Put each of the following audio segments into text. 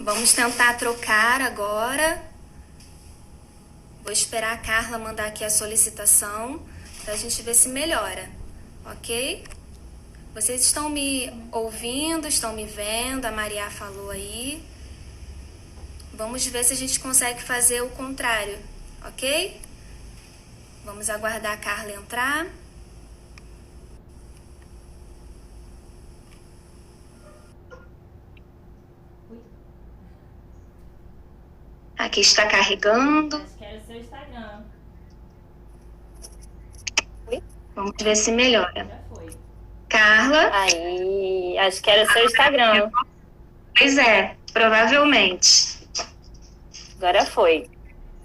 Vamos tentar trocar agora. Vou esperar a Carla mandar aqui a solicitação pra gente ver se melhora, ok? Vocês estão me ouvindo, estão me vendo, a Maria falou aí. Vamos ver se a gente consegue fazer o contrário, ok? Vamos aguardar a Carla entrar. Aqui está carregando. Acho que era o seu Instagram. Vamos ver se melhora. Já foi. Carla. Aí, acho que era o seu Instagram. Pois é, provavelmente. Agora foi.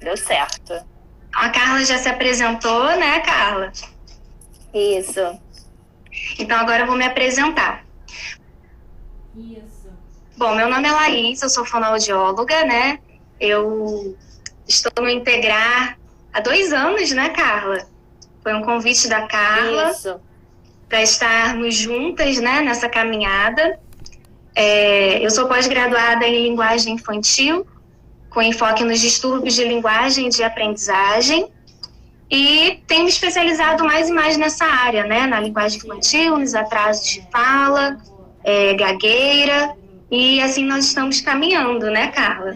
Deu certo. A Carla já se apresentou, né, Carla? Isso. Então agora eu vou me apresentar. Isso. Bom, meu nome é Laís, eu sou fonoaudióloga, né? Eu estou no Integrar há 2 anos, né, Carla? Foi um convite da Carla para estarmos juntas, né, nessa caminhada. Eu sou pós-graduada em linguagem infantil, com enfoque nos distúrbios de linguagem e de aprendizagem, e tenho me especializado mais e mais nessa área, né, na linguagem infantil, nos atrasos de fala, gagueira, e assim nós estamos caminhando, né, Carla?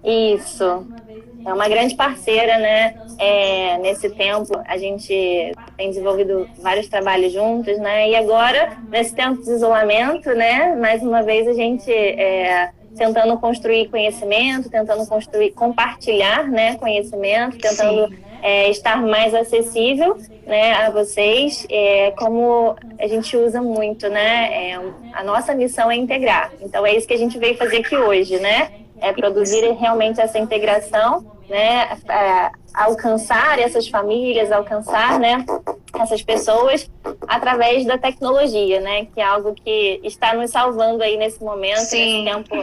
Isso. É uma grande parceira, né? Nesse tempo, a gente tem desenvolvido vários trabalhos juntos, né? E agora, nesse tempo de isolamento, né? Mais uma vez, a gente tentando construir conhecimento, tentando compartilhar, né? Conhecimento, tentando estar mais acessível, né? A vocês, como a gente usa muito, né? A nossa missão é integrar. Então, é isso que a gente veio fazer aqui hoje, né? Produzir realmente essa integração, né, alcançar essas famílias, alcançar, né, essas pessoas através da tecnologia, né, que é algo que está nos salvando aí nesse momento, Sim. nesse tempo,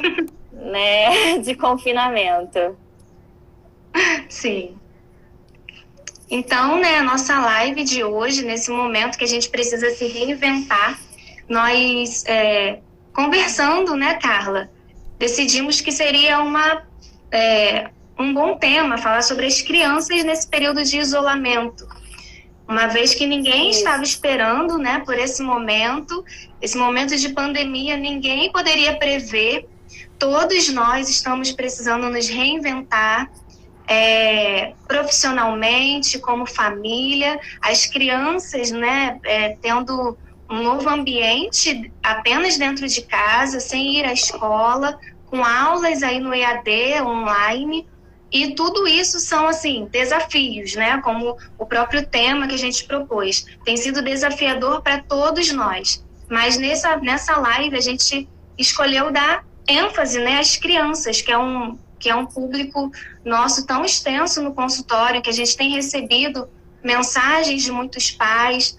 né, de confinamento. Sim. Então, né, a nossa live de hoje, nesse momento que a gente precisa se reinventar, nós, conversando, né, Carla, decidimos que seria um bom tema falar sobre as crianças nesse período de isolamento, uma vez que ninguém estava esperando, né, por esse momento de pandemia, ninguém poderia prever. Todos nós estamos precisando nos reinventar profissionalmente, como família, as crianças, né, tendo um novo ambiente apenas dentro de casa, sem ir à escola, com aulas aí no EAD, online, e tudo isso são, assim, desafios, né? Como o próprio tema que a gente propôs. Tem sido desafiador para todos nós, mas nessa live a gente escolheu dar ênfase, né, às crianças, que é um público nosso tão extenso no consultório, que a gente tem recebido mensagens de muitos pais,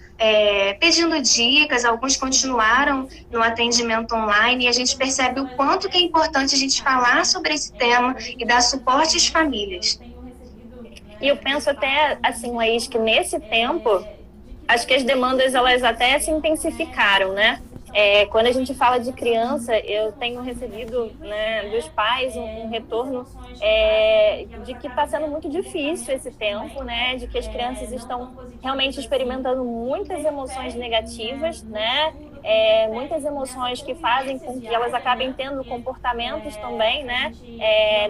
pedindo dicas, alguns continuaram no atendimento online, e a gente percebe o quanto que é importante a gente falar sobre esse tema e dar suporte às famílias. E eu penso até, assim, Laís, que nesse tempo, acho que as demandas, elas até se intensificaram, né? Quando a gente fala de criança, eu tenho recebido, né, dos pais um retorno de que está sendo muito difícil esse tempo, né, de que as crianças estão realmente experimentando muitas emoções negativas, né, muitas emoções que fazem com que elas acabem tendo comportamentos também, né,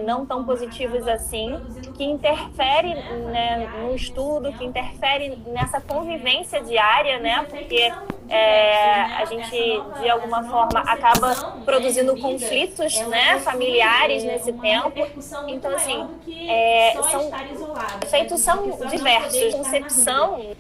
não tão positivos assim, que interfere, né, no estudo, que interfere nessa convivência diária, né, porque a gente, de alguma forma, acaba produzindo conflitos, né, familiares nesse tempo. Então, assim, efeitos são diversos. A concepção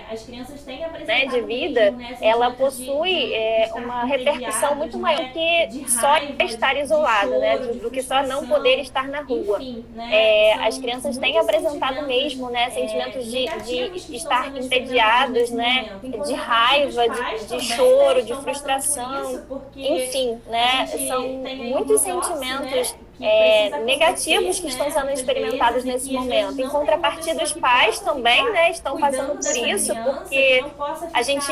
as crianças têm né, de vida, ela possui uma repercussão muito maior que só estar isolada, né, do que só não poder estar na rua. As crianças têm apresentado mesmo, né, sentimentos de estar entediados, né, de raiva, de choro, de frustração, enfim, né, são muitos sentimentos negativos que estão sendo experimentados nesse momento. Em contrapartida, os pais também, né, estão passando por isso, porque a gente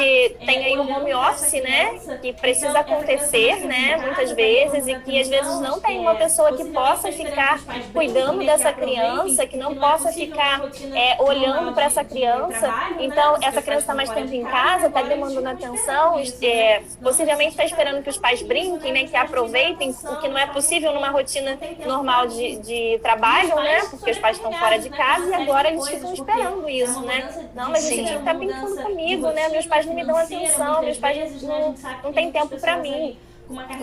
tem aí o home office, né, que precisa acontecer, né, muitas vezes, e que às vezes não tem uma pessoa que possa ficar cuidando dessa criança, que não possa ficar olhando para essa criança. Então, essa criança está mais tempo em casa, está demandando atenção, possivelmente está esperando que os pais brinquem, né, que aproveitem, o que não é possível numa rotina normal de trabalho, né, porque os pais estão fora de casa e agora eles ficam esperando isso, né. Não, mas você tinha que estar brincando comigo, né, meus pais não me dão atenção, meus pais não têm tempo para mim.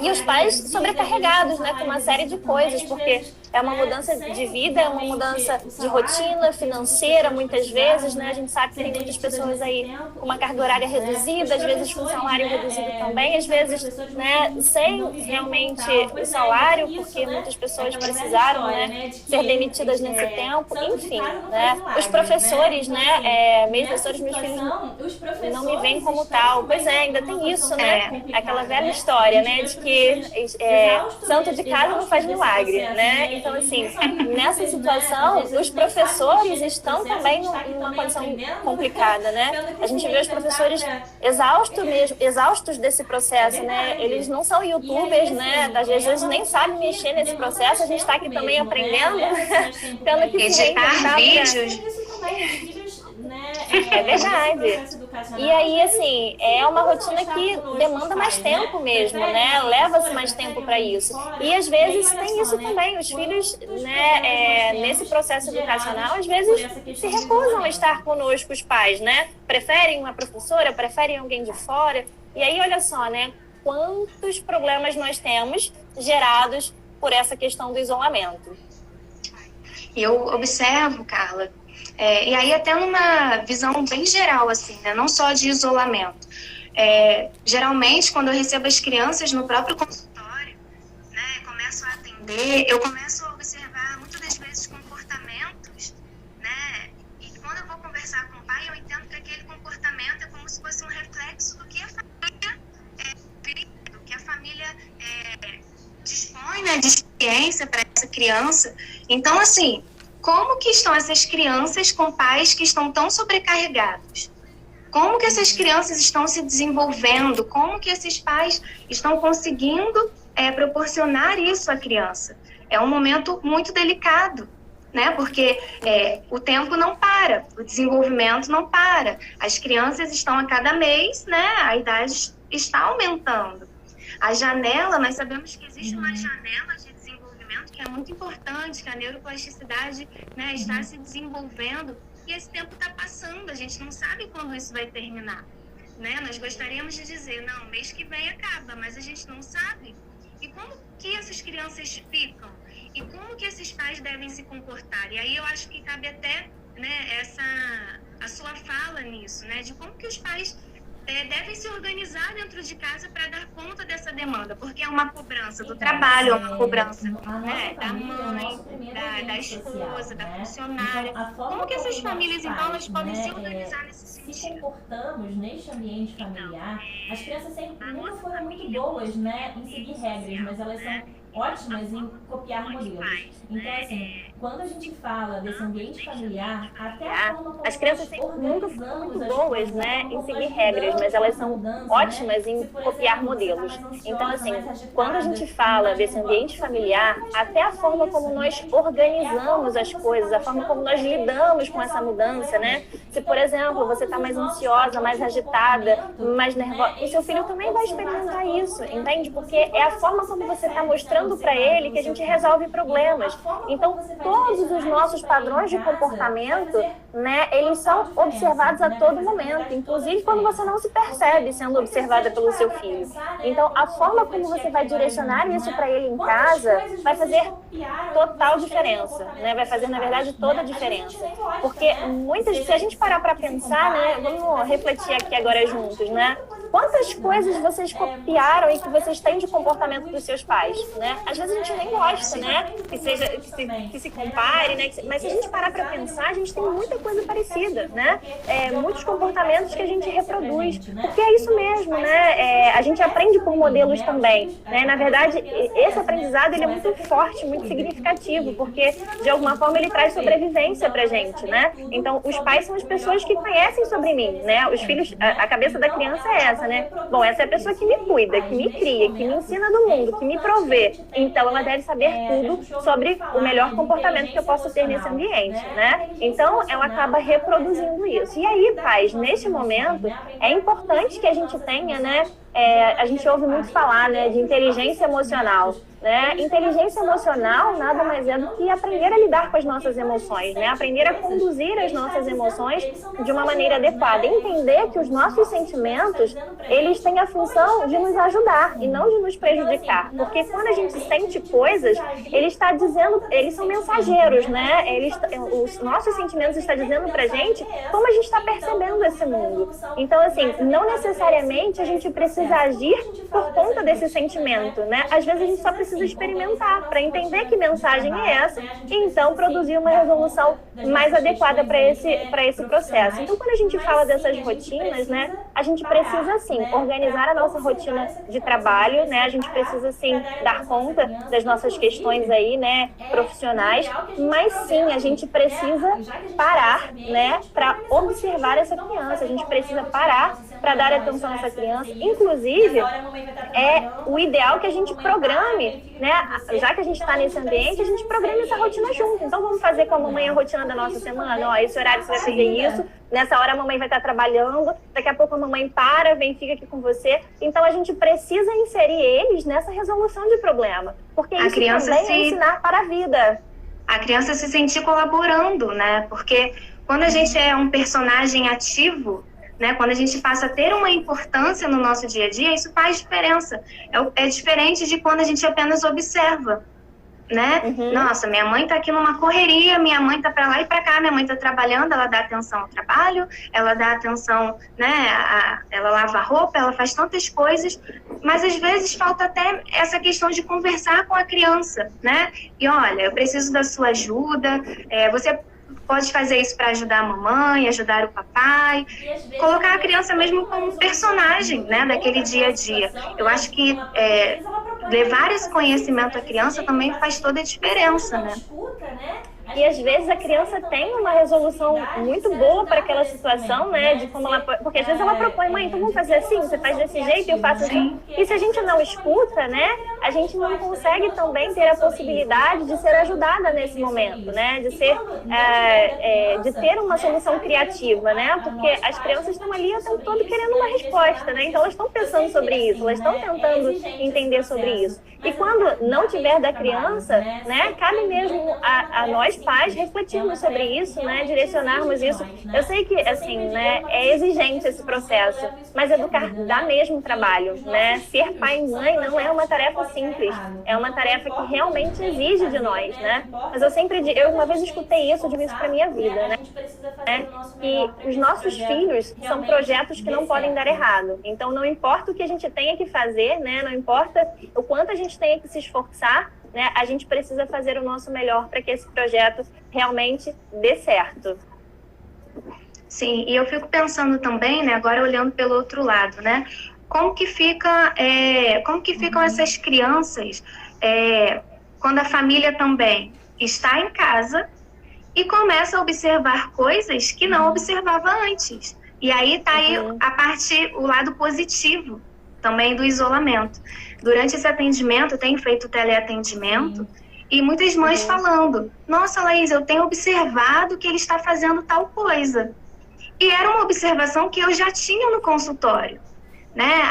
E os pais sobrecarregados, né, com uma série de coisas, porque é uma mudança de vida, é uma mudança de rotina financeira, muitas vezes, né, a gente sabe que tem muitas pessoas aí com uma carga horária reduzida, às vezes com salário reduzido também, às vezes, né, sem realmente o salário, porque muitas pessoas precisaram, né, ser demitidas nesse tempo, enfim, né, os professores, né, meus professores, meus filhos não me veem como tal, pois é, ainda tem isso, né, aquela velha história, né, de que santo de casa não faz milagre, né? Então, assim, nessa situação, os professores estão também numa condição complicada, né? A gente vê os professores exaustos desse processo, né? Eles não são youtubers, né? Às vezes nem sabem mexer nesse processo, a gente está aqui também aprendendo, tendo que se reinventar. Vídeos, né? É verdade. E aí, assim, é uma rotina que demanda mais tempo mesmo, né? Leva-se mais tempo para isso. E às vezes tem isso também. Os filhos, né, nesse processo educacional, às vezes se recusam a estar conosco, os pais, né? Preferem uma professora, preferem alguém de fora. E aí, olha só, né? Quantos problemas nós temos gerados por essa questão do isolamento. Eu observo, Carla, e aí até numa visão bem geral, assim, né? Não só de isolamento. Geralmente, quando eu recebo as crianças no próprio consultório, né, começo a atender, eu começo a observar muitas das vezes comportamentos, né? E quando eu vou conversar com o pai, eu entendo que aquele comportamento é como se fosse um reflexo do que a família vive, do que a família dispõe, né, de experiência para essa criança. Então, assim, como que estão essas crianças com pais que estão tão sobrecarregados? Como que essas crianças estão se desenvolvendo? Como que esses pais estão conseguindo proporcionar isso à criança? É um momento muito delicado, né? Porque o tempo não para, o desenvolvimento não para. As crianças estão a cada mês, né? A idade está aumentando. A janela, nós sabemos que existe uma janela de desenvolvimento que é muito importante, que a neuroplasticidade, né, está se desenvolvendo e esse tempo está passando, a gente não sabe quando isso vai terminar, né? Nós gostaríamos de dizer, não, mês que vem acaba, mas a gente não sabe. E como que essas crianças ficam? E como que esses pais devem se comportar? E aí eu acho que cabe até, né, a sua fala nisso, né, de como que os pais devem se organizar dentro de casa para dar conta dessa demanda, porque é uma cobrança do trabalho, é uma cobrança, né, da mãe, da esposa, da funcionária. Como que essas famílias, então, elas podem se organizar nesse sentido? Se comportamos neste ambiente familiar, as crianças sempre nunca foram muito boas, né, em seguir regras, mas elas são ótimas em copiar modelos. Então, assim, quando a gente fala desse ambiente familiar, até a forma como as crianças nunca foram muito boas, né, em seguir regras, mas elas são ótimas em copiar modelos. Então, assim, quando a gente fala desse ambiente familiar, até a forma como nós organizamos as coisas, a forma como nós lidamos com essa mudança, né? Se, por exemplo, você está mais ansiosa, mais agitada, mais nervosa, o seu filho também vai experimentar isso, entende? Porque é a forma como você está mostrando para ele que a gente resolve problemas. Então, todos os nossos padrões de comportamento, né, eles são observados a todo momento, inclusive quando você não se percebe sendo observada pelo seu filho. Então, a forma como você vai direcionar isso para ele em casa vai fazer total diferença, né? Vai fazer, na verdade, toda a diferença. Porque se a gente parar para pensar, né, vamos refletir aqui agora juntos, né? Quantas coisas vocês copiaram e que vocês têm de comportamento dos seus pais, né? Às vezes a gente nem gosta, né? Que se compare, né? Mas se a gente parar para pensar, a gente tem muita coisa parecida, né? Muitos comportamentos que a gente reproduz, porque é isso mesmo, né? A gente aprende por modelos também, né? Na verdade, esse aprendizado ele é muito forte, muito significativo, porque de alguma forma ele traz sobrevivência pra gente, né? Então, os pais são as pessoas que conhecem sobre mim, né? Os filhos, a cabeça da criança é essa, né? Bom, essa é a pessoa que me cuida, que me cria, que me ensina do mundo, que me provê. Então, ela deve saber tudo sobre o melhor comportamento que eu posso ter nesse ambiente, né? Então, ela acaba reproduzindo isso. E aí, pais, neste momento, é importante que a gente tenha, né? A gente ouve muito falar, né, de inteligência emocional, né? Inteligência emocional nada mais é do que aprender a lidar com as nossas emoções, né? Aprender a conduzir as nossas emoções de uma maneira adequada. Entender que os nossos sentimentos, eles têm a função de nos ajudar e não de nos prejudicar. Porque quando a gente sente coisas, eles são mensageiros, né? Os nossos sentimentos estão dizendo pra gente como a gente está percebendo esse mundo. Então, assim, não necessariamente a gente precisa agir por conta desse sentimento, né? Às vezes a gente só precisa experimentar para entender que mensagem é essa e então produzir uma resolução mais adequada para esse processo. Então, quando a gente fala dessas rotinas, né, a gente precisa sim organizar a nossa rotina de trabalho, né? A gente precisa sim dar conta das nossas questões aí, né, profissionais, mas sim a gente precisa parar, né, para observar essa criança. A gente precisa parar para dar atenção a essa criança. Inclusive, é o ideal que a gente programe, né? Já que a gente está nesse ambiente, a gente programe essa rotina junto. Então, vamos fazer com a mamãe a rotina da nossa semana. Ó, esse horário você vai fazer isso, nessa hora a mamãe vai estar trabalhando, daqui a pouco a mamãe vem, fica aqui com você. Então, a gente precisa inserir eles nessa resolução de problema, porque isso também é ensinar para a vida. A criança se sentir colaborando, né? Porque quando a gente é um personagem ativo, né, quando a gente passa a ter uma importância no nosso dia a dia, isso faz diferença. É diferente de quando a gente apenas observa, né? Nossa, minha mãe tá aqui numa correria, minha mãe tá para lá e para cá, minha mãe tá trabalhando, ela dá atenção ao trabalho, ela dá atenção, né, ela lava a roupa, ela faz tantas coisas, mas às vezes falta até essa questão de conversar com a criança, né? E olha, eu preciso da sua ajuda, você pode fazer isso para ajudar a mamãe, ajudar o papai, colocar a criança mesmo como um personagem, né, daquele dia a dia. Eu acho que levar esse conhecimento à criança também faz toda a diferença, né? E às vezes a criança tem uma resolução muito boa para aquela situação, né? De como ela, porque às vezes ela propõe, mãe, então vamos fazer assim, você faz desse jeito e eu faço assim. E se a gente não escuta, né? A gente não consegue também ter a possibilidade de ser ajudada nesse momento, né? De ter uma solução criativa, né? Porque as crianças estão ali o tempo todo querendo uma resposta, né? Então elas estão pensando sobre isso, elas estão tentando entender sobre isso. E quando não tiver da criança, né? Cabe mesmo a nós pais refletirmos sobre isso, né, direcionarmos isso. Eu sei que, assim, né, é exigente esse processo, mas educar dá mesmo trabalho, né? Ser pai e mãe não é uma tarefa simples, é uma tarefa que realmente exige de nós, né? Mas eu uma vez escutei isso, eu digo isso pra minha vida, né? E os nossos filhos são projetos que não podem dar errado. Então, não importa o que a gente tenha que fazer, né? Não importa o quanto a gente tenha que se esforçar, né, a gente precisa fazer o nosso melhor para que esse projeto realmente dê certo. Sim, e eu fico pensando também, né, agora olhando pelo outro lado, né, como que ficam essas crianças quando a família também está em casa e começa a observar coisas que não observava antes. E aí está aí o lado positivo também do isolamento. Durante esse atendimento, eu tenho feito teleatendimento e muitas mães falando, nossa, Laís, eu tenho observado que ele está fazendo tal coisa. E era uma observação que eu já tinha no consultório, né?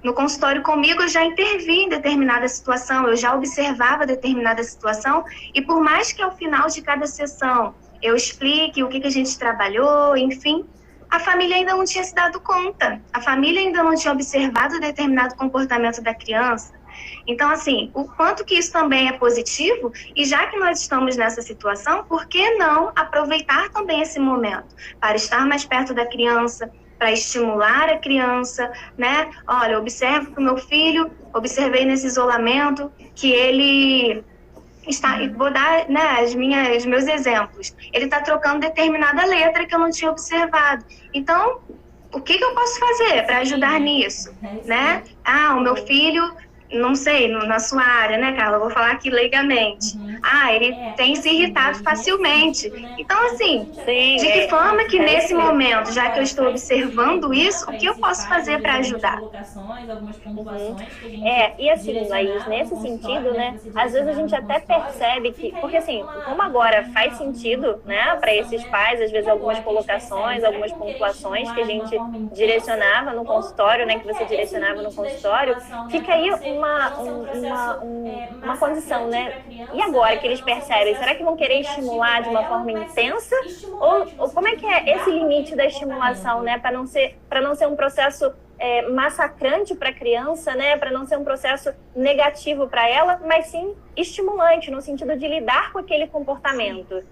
No consultório comigo eu já intervi em determinada situação, eu já observava determinada situação e por mais que ao final de cada sessão eu explique o que a gente trabalhou, enfim, a família ainda não tinha se dado conta, a família ainda não tinha observado determinado comportamento da criança. Então, assim, o quanto que isso também é positivo, e já que nós estamos nessa situação, por que não aproveitar também esse momento para estar mais perto da criança, para estimular a criança, né? Olha, observo que o meu filho, observei nesse isolamento que ele está, e vou dar, né, os meus exemplos. Ele está trocando determinada letra que eu não tinha observado. Então, o que eu posso fazer para ajudar nisso, né? O meu filho, não sei, na sua área, né, Carla? Eu vou falar aqui leigamente. Ele tem se irritado facilmente. Então, assim, de que forma que nesse momento, já que eu estou observando isso, o que eu posso fazer para ajudar? E assim, Laís, nesse sentido, né, às vezes a gente até percebe que, porque assim, como agora faz sentido, né, para esses pais, às vezes algumas colocações, algumas pontuações que a gente direcionava no consultório, né, que você direcionava no consultório, fica aí uma condição, né? E agora que eles percebem, será que vão querer estimular de uma forma intensa? Ou como é que é esse limite da estimulação, né? Para não ser um processo massacrante para a criança, né? Para não ser um processo negativo para ela, mas sim estimulante, no sentido de lidar com aquele comportamento.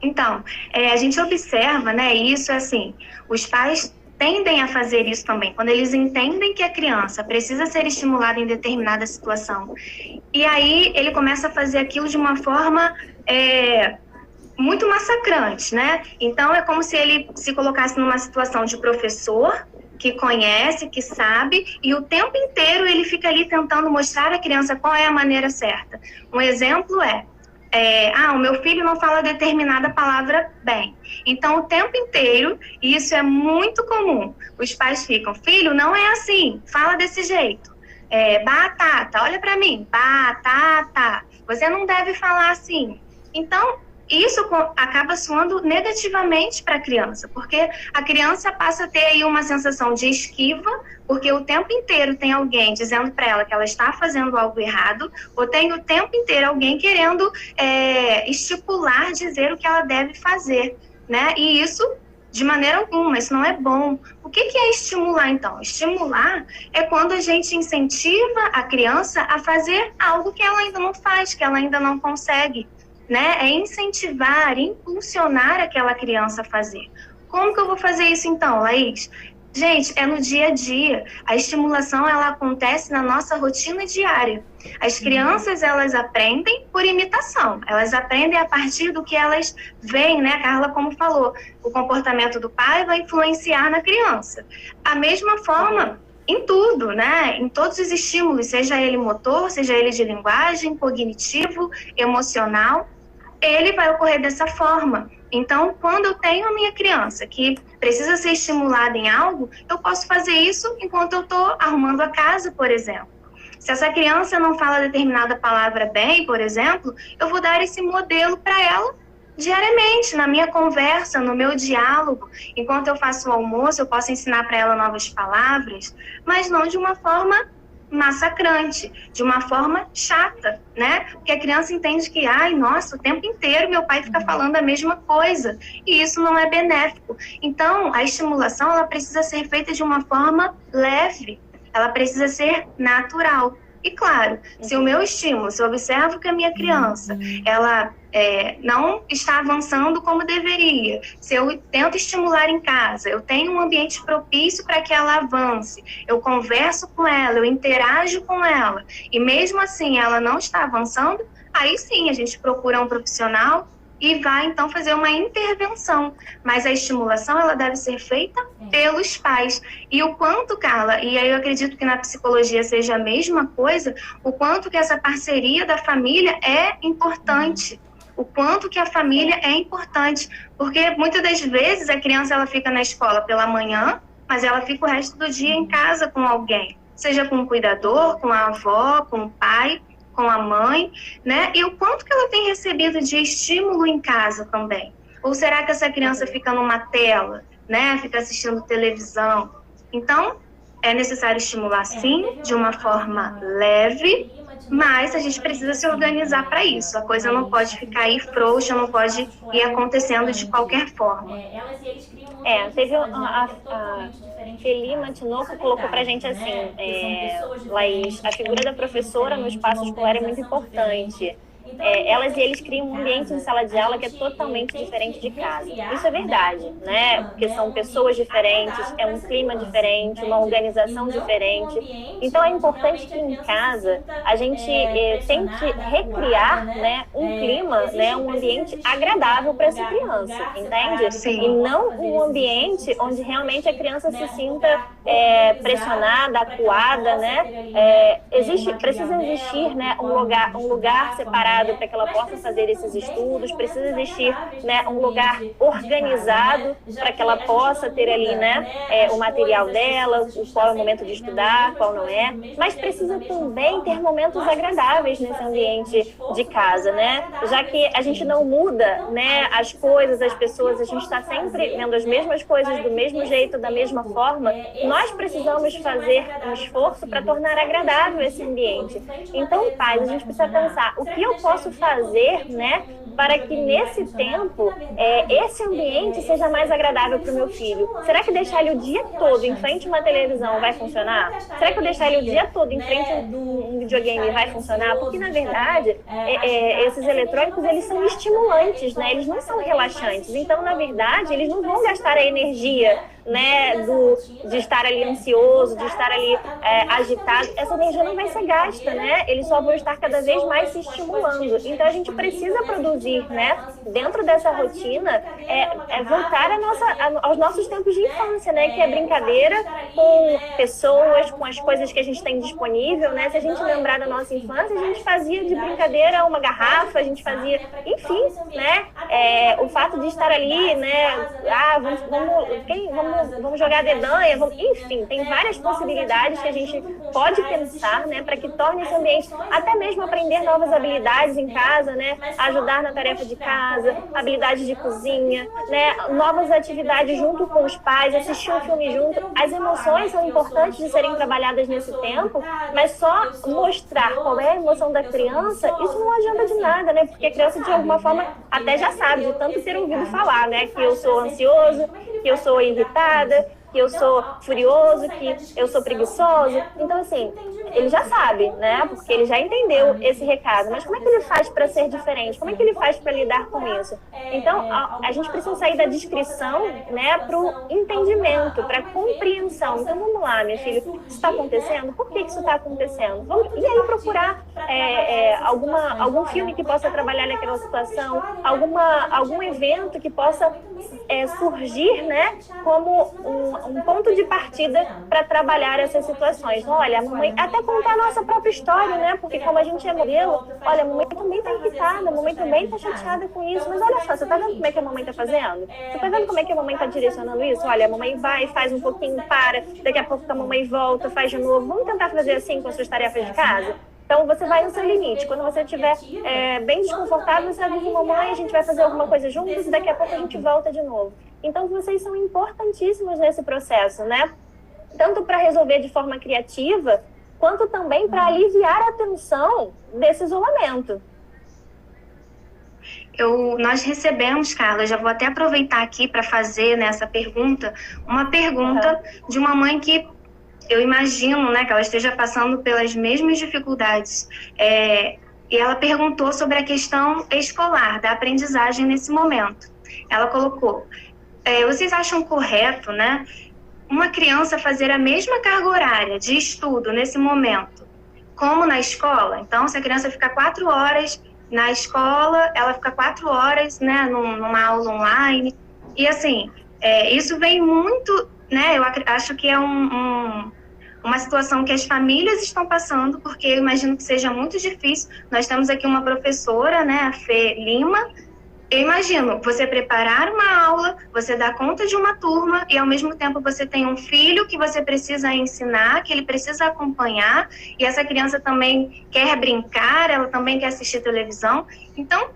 Então, a gente observa, né? Isso assim, os pais tendem a fazer isso também, quando eles entendem que a criança precisa ser estimulada em determinada situação. E aí ele começa a fazer aquilo de uma forma muito massacrante, né? Então é como se ele se colocasse numa situação de professor, que conhece, que sabe, e o tempo inteiro ele fica ali tentando mostrar à criança qual é a maneira certa. Um exemplo o meu filho não fala determinada palavra bem. Então, o tempo inteiro, e isso é muito comum, os pais ficam, filho, não é assim, fala desse jeito. Batata, olha para mim, batata, você não deve falar assim. Então, isso acaba soando negativamente para a criança, porque a criança passa a ter aí uma sensação de esquiva, porque o tempo inteiro tem alguém dizendo para ela que ela está fazendo algo errado, ou tem o tempo inteiro alguém querendo estipular, dizer o que ela deve fazer, né? E isso, de maneira alguma, isso não é bom. O que é estimular, então? Estimular é quando a gente incentiva a criança a fazer algo que ela ainda não faz, que ela ainda não consegue, né? É incentivar, impulsionar aquela criança a fazer. Como que eu vou fazer isso então, Laís? Gente, é no dia a dia. A estimulação, ela acontece na nossa rotina diária. As crianças, elas aprendem por imitação. Elas aprendem a partir do que elas veem, né? A Carla, como falou, o comportamento do pai vai influenciar na criança. A mesma forma em tudo, né? Em todos os estímulos, seja ele motor, seja ele de linguagem, cognitivo, emocional, ele vai ocorrer dessa forma. Então, quando eu tenho a minha criança que precisa ser estimulada em algo, eu posso fazer isso enquanto eu estou arrumando a casa, por exemplo. Se essa criança não fala determinada palavra bem, por exemplo, eu vou dar esse modelo para ela diariamente, na minha conversa, no meu diálogo. Enquanto eu faço o almoço, eu posso ensinar para ela novas palavras, mas não de uma forma massacrante, de uma forma chata, né? Porque a criança entende que, nossa, o tempo inteiro meu pai fica falando a mesma coisa, e isso não é benéfico. Então, a estimulação, ela precisa ser feita de uma forma leve, ela precisa ser natural. E claro, se o meu estímulo, se eu observo que a minha criança, ela não está avançando como deveria, se eu tento estimular em casa, eu tenho um ambiente propício para que ela avance, eu converso com ela, eu interajo com ela, e mesmo assim ela não está avançando, aí sim a gente procura um profissional e vai então fazer uma intervenção, mas a estimulação ela deve ser feita pelos pais. E o quanto, Carla, e aí eu acredito que na psicologia seja a mesma coisa, o quanto que essa parceria da família é importante, o quanto que a família é importante, porque muitas das vezes a criança ela fica na escola pela manhã, mas ela fica o resto do dia em casa com alguém, seja com o cuidador, com a avó, com o pai, com a mãe, né? E o quanto que ela tem recebido de estímulo em casa também? Ou será que essa criança fica numa tela, né? Fica assistindo televisão? Então, é necessário estimular sim, de uma forma leve, mas a gente precisa se organizar para isso. A coisa não pode ficar aí frouxa, não pode ir acontecendo de qualquer forma. Teve a Felima Tinoco colocou pra gente assim, Laís, a figura da professora no espaço escolar é muito importante. elas e eles criam um ambiente em sala de aula que é totalmente diferente de casa. Isso é verdade, né? Porque são pessoas diferentes, é um clima diferente, uma organização diferente. Então é importante que em casa a gente tente recriar, né, um clima, né, um ambiente agradável para essa criança, entende? Sim. E não um ambiente onde realmente a criança se sinta pressionada, acuada, né? Precisa existir, né, um lugar separado para que ela possa fazer esses estudos, precisa existir, né, um lugar organizado para que ela possa ter ali, né, o material dela, qual é o momento de estudar, qual não é, mas precisa também ter momentos agradáveis nesse ambiente de casa, né? Já que a gente não muda, né, as coisas, as pessoas, a gente está sempre vendo as mesmas coisas do mesmo jeito, da mesma forma, nós precisamos fazer um esforço para tornar agradável esse ambiente. Então, pais, a gente precisa pensar o que eu posso fazer, né, para que nesse tempo esse ambiente seja mais agradável para o meu filho. Será que deixar ele o dia todo em frente a uma televisão vai funcionar? Será que eu deixar ele o dia todo em frente a um videogame vai funcionar? Porque, na verdade, esses eletrônicos, eles são estimulantes, né? Eles não são relaxantes. Então, na verdade, eles não vão gastar a energia, né, de estar ali ansioso, de estar ali agitado. Essa energia não vai ser gasta, né? Eles só vão estar cada vez mais se estimulando. Então a gente precisa produzir, né, dentro dessa rotina, voltar aos nossos tempos de infância, né, que é brincadeira com pessoas, com as coisas que a gente tem disponível, né? Se a gente lembrar da nossa infância, a gente fazia de brincadeira uma garrafa, a gente fazia, enfim, né? O fato de estar ali, né? Vamos jogar dedanha, enfim, tem várias possibilidades que a gente pode pensar, né, para que torne esse ambiente, até mesmo aprender novas habilidades em casa, né, ajudar na tarefa de casa, habilidades de cozinha, né, novas atividades junto com os pais, assistir um filme junto. As emoções são importantes de serem trabalhadas nesse tempo, mas só mostrar qual é a emoção da criança, isso não adianta de nada, né, porque a criança de alguma forma até já sabe, de tanto ter ouvido falar, né, que eu sou ansioso, que eu sou irritada, que eu sou furioso, que eu sou preguiçoso. Então, assim, ele já sabe, né? Porque ele já entendeu esse recado. Mas como é que ele faz para ser diferente? Como é que ele faz para lidar com isso? Então, a gente precisa sair da descrição, né, para o entendimento, para a compreensão. Então, vamos lá, minha filha, o que está acontecendo? Por que isso está acontecendo? E aí procurar algum filme que possa trabalhar naquela situação, algum evento que possa surgir, né, como um ponto de partida para trabalhar essas situações. Olha, a mamãe, até contar a nossa própria história, né? Porque como a gente é modelo, olha, a mamãe também está irritada, a mamãe também está chateada com isso, mas olha só, você está vendo como é que a mamãe está fazendo? Você está vendo como é que a mamãe está direcionando isso? Olha, a mamãe vai, faz um pouquinho, para, daqui a pouco a mamãe volta, faz de novo. Vamos tentar fazer assim com as suas tarefas de casa? Então, você vai no seu limite. Quando você estiver bem desconfortável, você avisa a mamãe, a gente vai fazer alguma coisa juntos e daqui a pouco a gente volta de novo. Então, vocês são importantíssimos nesse processo, né? Tanto para resolver de forma criativa, quanto também para aliviar a tensão desse isolamento. Nós recebemos, Carla, já vou até aproveitar aqui para fazer nessa pergunta, uma pergunta de uma mãe que eu imagino, né, que ela esteja passando pelas mesmas dificuldades. E ela perguntou sobre a questão escolar, da aprendizagem nesse momento. Ela colocou, vocês acham correto, né, uma criança fazer a mesma carga horária de estudo nesse momento, como na escola? Então, se a criança fica 4 horas na escola, ela fica 4 horas, né, numa aula online. E, assim, isso vem muito, né, eu acho que é uma situação que as famílias estão passando, porque eu imagino que seja muito difícil. Nós temos aqui uma professora, né, a Fê Lima. Eu imagino você preparar uma aula, você dar conta de uma turma e, ao mesmo tempo, você tem um filho que você precisa ensinar, que ele precisa acompanhar, e essa criança também quer brincar, ela também quer assistir televisão. Então,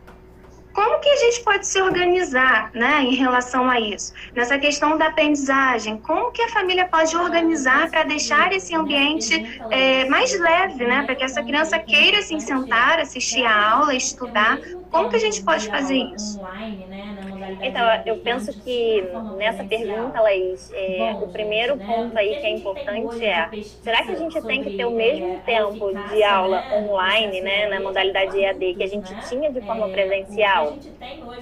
como que a gente pode se organizar, né, em relação a isso? Nessa questão da aprendizagem, como que a família pode organizar para deixar esse ambiente mais leve, né, para que essa criança queira se sentar, assistir a aula, estudar? Como que a gente pode fazer isso? Online, né, na modalidade Então, eu penso que nessa pergunta, Laís, o primeiro ponto aí que é importante é: será que a gente tem que ter o mesmo tempo de aula online, né, na modalidade EAD que a gente tinha de forma presencial?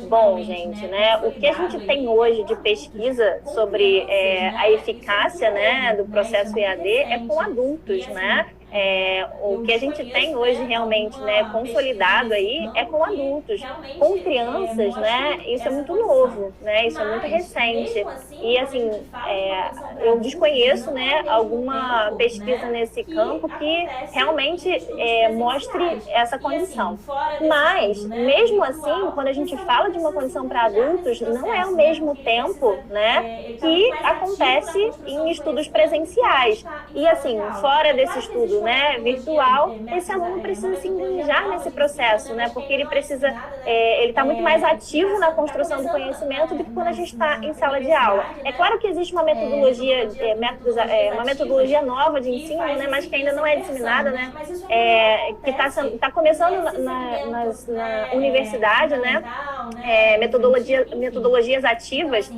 Bom, gente, né, o que a gente tem hoje de pesquisa sobre a eficácia, né, do processo EAD é com adultos, né? O que a gente tem hoje realmente, né, consolidado aí é com adultos. Com crianças, né, isso é muito novo, né, isso é muito recente. E assim, eu desconheço, né, alguma pesquisa nesse campo que realmente mostre essa condição. Mas, mesmo assim, quando a gente fala de uma condição para adultos, não é ao mesmo tempo, né, que acontece em estudos presenciais. E assim, fora desse estudo, né, virtual, esse aluno precisa se engajar nesse processo, né, porque ele precisa, ele está muito mais ativo na construção do conhecimento do que quando a gente está em sala de aula. É claro que existe uma metodologia, uma metodologia nova de ensino, né, mas que ainda não é disseminada, né, que está começando na universidade, né, metodologias ativas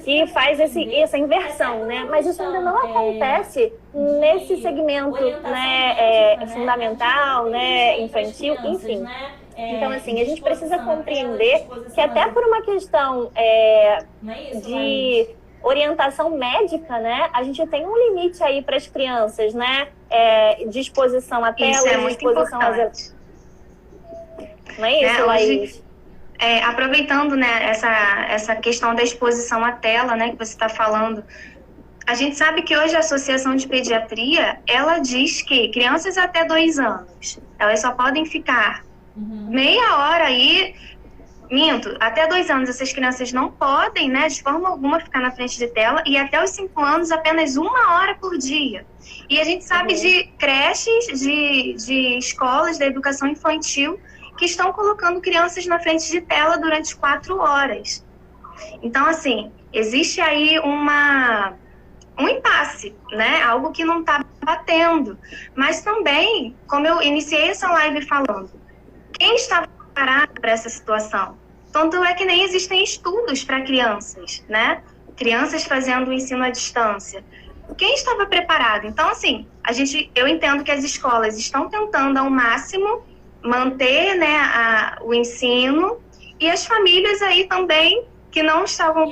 que faz essa inversão, né, mas isso ainda não acontece nesse segmento, né, fundamental, né, infantil, enfim. Então, assim, a gente precisa compreender que até por uma questão de orientação médica, né, a gente tem um limite aí para as crianças, né, de exposição à tela, isso é de muito exposição importante. Não é isso, Laís? Aproveitando, né, essa questão da exposição à tela, né, que você está falando, a gente sabe que hoje a Associação de Pediatria, ela diz que crianças até 2 anos, elas só podem ficar meia hora aí, até 2 anos essas crianças não podem, né, de forma alguma ficar na frente de tela, e até os 5 anos apenas 1 hora por dia. E a gente sabe de creches, de escolas da educação infantil que estão colocando crianças na frente de tela durante 4 horas. Então, assim, existe aí um impasse, né? Algo que não está batendo. Mas também, como eu iniciei essa live falando, quem está preparado para essa situação? Tanto é que nem existem estudos para crianças, né? Crianças fazendo o ensino à distância. Quem estava preparado? Então, assim, eu entendo que as escolas estão tentando ao máximo manter, né, o ensino, e as famílias aí também que não estavam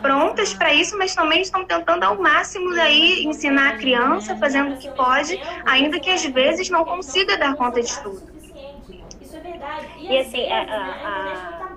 prontas para isso, mas também estão tentando ao máximo aí ensinar a criança, fazendo o que pode, ainda que às vezes não consiga dar conta de tudo. Isso é verdade. E assim, a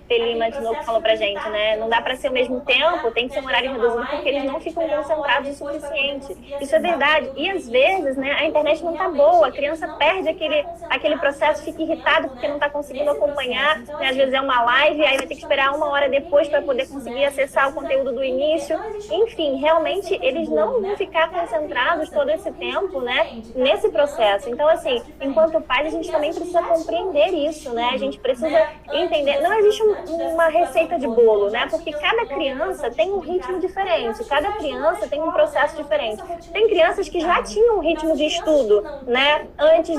Felima de novo falou pra gente, né? Não dá para ser ao mesmo tempo, tem que ser um horário reduzido porque eles não ficam concentrados o suficiente. Isso é verdade. E às vezes, né, a internet não tá boa, a criança perde aquele processo, fica irritado porque não tá conseguindo acompanhar, né? Às vezes é uma live, aí vai ter que esperar 1 hora depois para poder conseguir acessar o conteúdo do início. Enfim, realmente eles não vão ficar concentrados todo esse tempo, né, nesse processo. Então, assim, enquanto pais, a gente também precisa compreender isso, né? A gente precisa entender, não existe uma receita de bolo, né? Porque cada criança tem um ritmo diferente, cada criança tem um processo diferente. Tem crianças que já tinham um ritmo de estudo, né? Antes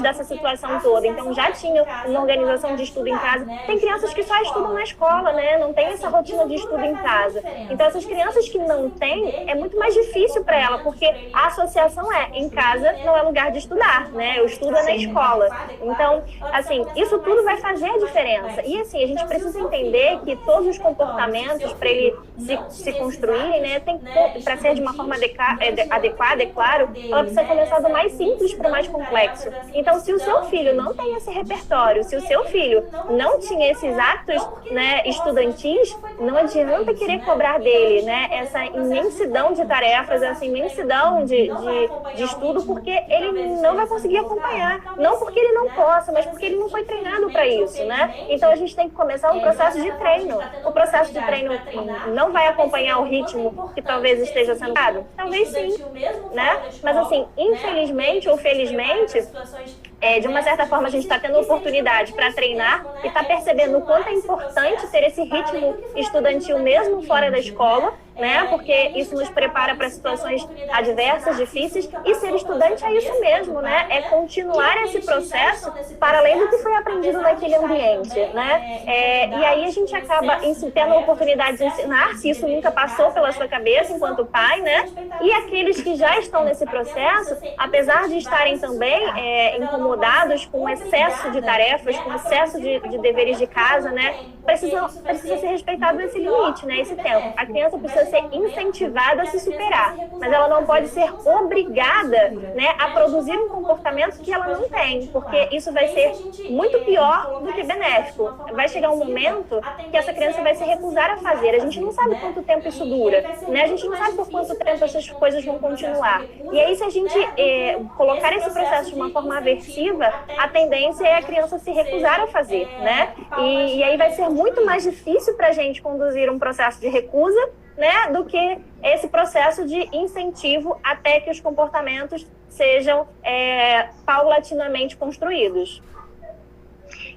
dessa situação toda, então já tinham uma organização de estudo em casa. Tem crianças que só estudam na escola, né? Não tem essa rotina de estudo em casa. Então essas crianças que não têm, é muito mais difícil para ela, porque a associação em casa não é lugar de estudar, né? Eu estudo na escola. Então, assim, isso tudo vai fazer a diferença. E assim, a gente precisa entender que todos os comportamentos, para ele se construírem, né, para ser de uma forma adequada, é claro, ela precisa começar do mais simples para o mais complexo. Então, se o seu filho não tem esse repertório, se o seu filho não tinha esses atos, né, estudantis, não adianta querer cobrar dele, né, essa imensidão de tarefas, essa imensidão de estudo, porque ele não vai conseguir acompanhar. Não porque ele não possa, mas porque ele não foi treinado para isso, né? Então a gente tem que começar um processo de treino. O processo de treino não vai acompanhar o ritmo que talvez esteja sendo dado? Talvez sim, né? Mas assim, infelizmente ou felizmente, de uma certa forma a gente está tendo oportunidade para treinar e está percebendo o quanto é importante ter esse ritmo estudantil mesmo fora da escola, né? Porque isso nos prepara para situações adversas, difíceis, e ser estudante é isso mesmo, né? É continuar esse processo para além do que foi aprendido naquele ambiente, né? E aí a gente acaba tendo a oportunidade de ensinar, se isso nunca passou pela sua cabeça enquanto pai, né? E aqueles que já estão nesse processo, apesar de estarem também incomodados com excesso de tarefas, com excesso de deveres de casa, né? Precisa ser respeitado esse limite, né? Esse tempo. A criança precisa ser incentivada a se superar, mas ela não pode ser obrigada, né, a produzir um comportamento que ela não tem, porque isso vai ser muito pior do que benéfico. Vai chegar um momento que essa criança vai se recusar a fazer. A gente não sabe quanto tempo isso dura, né? A gente não sabe por quanto tempo essas coisas vão continuar. E aí, se a gente colocar esse processo de uma forma aversiva, a tendência é a criança se recusar a fazer, né? E aí vai ser muito mais difícil para a gente conduzir um processo de recusa, né, do que esse processo de incentivo até que os comportamentos sejam paulatinamente construídos.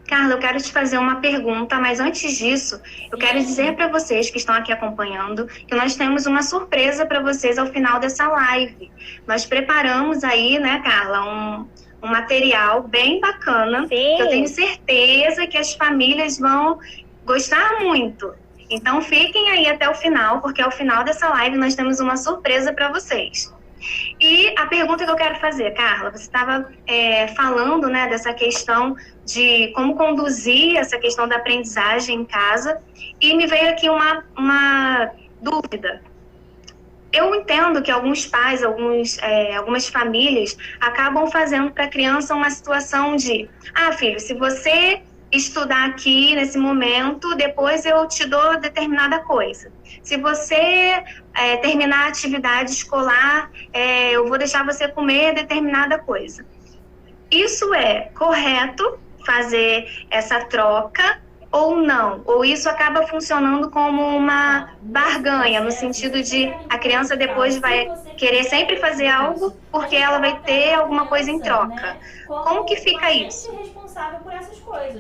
Carla, eu quero te fazer uma pergunta, mas antes disso, eu quero dizer para vocês que estão aqui acompanhando que nós temos uma surpresa para vocês ao final dessa live. Nós preparamos aí, né, Carla, um material bem bacana, Sim. Que eu tenho certeza que as famílias vão gostar muito. Então fiquem aí até o final, porque ao final dessa live nós temos uma surpresa para vocês. E a pergunta que eu quero fazer, Carla, você estava falando, né, dessa questão de como conduzir essa questão da aprendizagem em casa, e me veio aqui uma dúvida. Eu entendo que alguns pais, algumas famílias acabam fazendo para a criança uma situação de: filho, se você estudar aqui nesse momento, depois eu te dou determinada coisa. Se você terminar a atividade escolar, eu vou deixar você comer determinada coisa. Isso é correto fazer essa troca ou não? Ou isso acaba funcionando como uma barganha, no sentido de a criança depois vai querer sempre fazer algo porque ela vai ter alguma coisa em troca? Como que fica isso?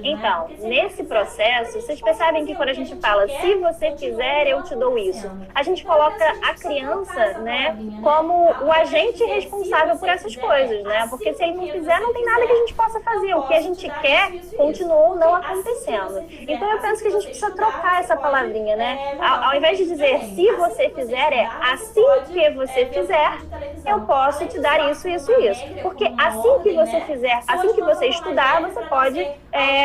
Então, nesse processo, vocês percebem que quando a gente fala se você fizer, eu te dou isso, a gente coloca a criança, né, como o agente responsável por essas coisas, né? Porque se ele não fizer, não tem nada que a gente possa fazer. O que a gente quer continuou não acontecendo. Então eu penso que a gente precisa trocar essa palavrinha, né? Ao invés de dizer se você fizer, é assim que você fizer, eu posso te dar isso, isso e isso. Porque assim que você fizer, assim que você estudar, você pode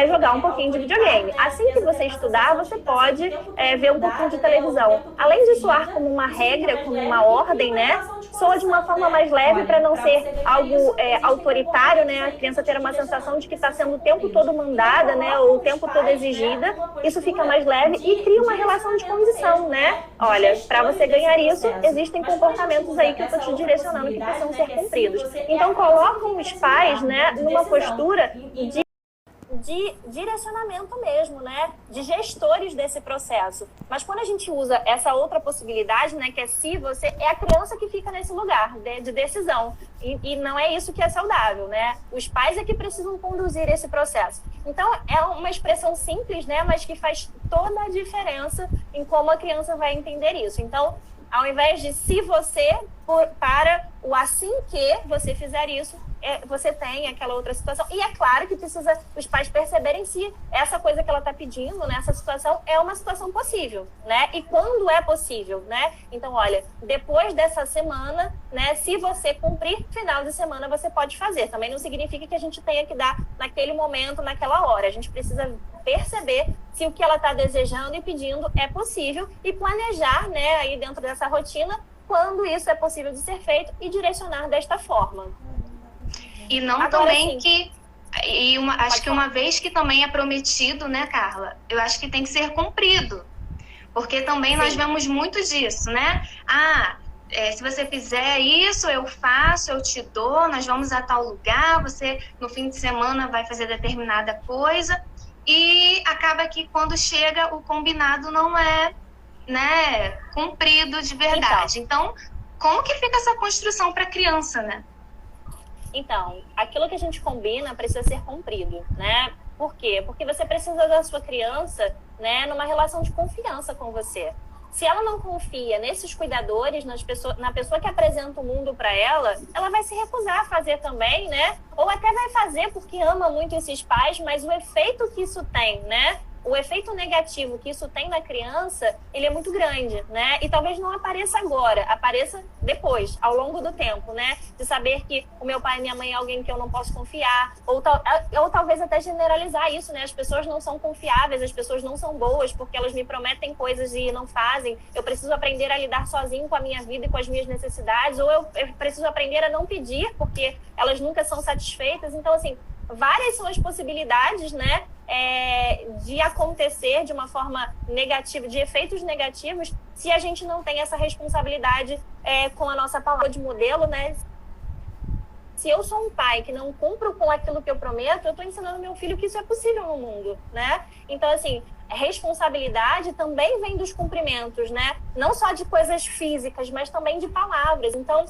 jogar um pouquinho de videogame. Assim que você estudar, você pode ver um pouquinho de televisão. Além de soar como uma regra, como uma ordem, né? Soa de uma forma mais leve para não ser algo autoritário, né? A criança ter uma sensação de que está sendo o tempo todo mandada, né? Ou o tempo todo exigida. Isso fica mais leve e cria uma relação de condição, né? Olha, para você ganhar isso, existem comportamentos aí que eu estou te direcionando que precisam ser cumpridos. Então, colocam os pais, né, numa postura de direcionamento mesmo, né? De gestores desse processo. Mas quando a gente usa essa outra possibilidade, né? Que é se você... É a criança que fica nesse lugar de decisão. E não é isso que é saudável, né? Os pais é que precisam conduzir esse processo. Então, é uma expressão simples, né? Mas que faz toda a diferença em como a criança vai entender isso. Então, ao invés de se você, para o assim que você fizer isso, você tem aquela outra situação. E é claro que precisa os pais perceberem se essa coisa que ela está pedindo, né, essa situação é uma situação possível, né? E quando é possível, né? Então, olha, depois dessa semana, né, se você cumprir, final de semana você pode fazer. Também não significa que a gente tenha que dar naquele momento, naquela hora. A gente precisa perceber se o que ela está desejando e pedindo é possível e planejar, né, aí dentro dessa rotina, quando isso é possível de ser feito e direcionar desta forma. E não agora, também sim. Acho que uma vez que também é prometido, né, Carla? Eu acho que tem que ser cumprido. Porque também sim. Nós vemos muito disso, né? Se você fizer isso, eu faço, eu te dou, nós vamos a tal lugar, você no fim de semana vai fazer determinada coisa. E acaba que quando chega, o combinado não é, né, cumprido de verdade. Então, como que fica essa construção para a criança, né? Então, aquilo que a gente combina precisa ser cumprido, né? Por quê? Porque você precisa da sua criança, né, numa relação de confiança com você. se ela não confia nesses cuidadores, na pessoa que apresenta o mundo para ela, ela vai se recusar a fazer também, né? Ou até vai fazer porque ama muito esses pais, mas o efeito que isso tem, né? O efeito negativo que isso tem na criança, ele é muito grande, né? E talvez não apareça agora, apareça depois, ao longo do tempo, né? De saber que o meu pai e minha mãe é alguém que eu não posso confiar, ou talvez até generalizar isso, né? As pessoas não são confiáveis, as pessoas não são boas porque elas me prometem coisas e não fazem. Eu preciso aprender a lidar sozinho com a minha vida e com as minhas necessidades, ou eu preciso aprender a não pedir porque elas nunca são satisfeitas. Então, assim, várias são as possibilidades, né? De acontecer de uma forma negativa, de efeitos negativos, se a gente não tem essa responsabilidade com a nossa palavra de modelo, né? Se eu sou um pai que não cumpro com aquilo que eu prometo, eu estou ensinando meu filho que isso é possível no mundo, né? Então, assim, responsabilidade também vem dos cumprimentos, né? Não só de coisas físicas, mas também de palavras. Então,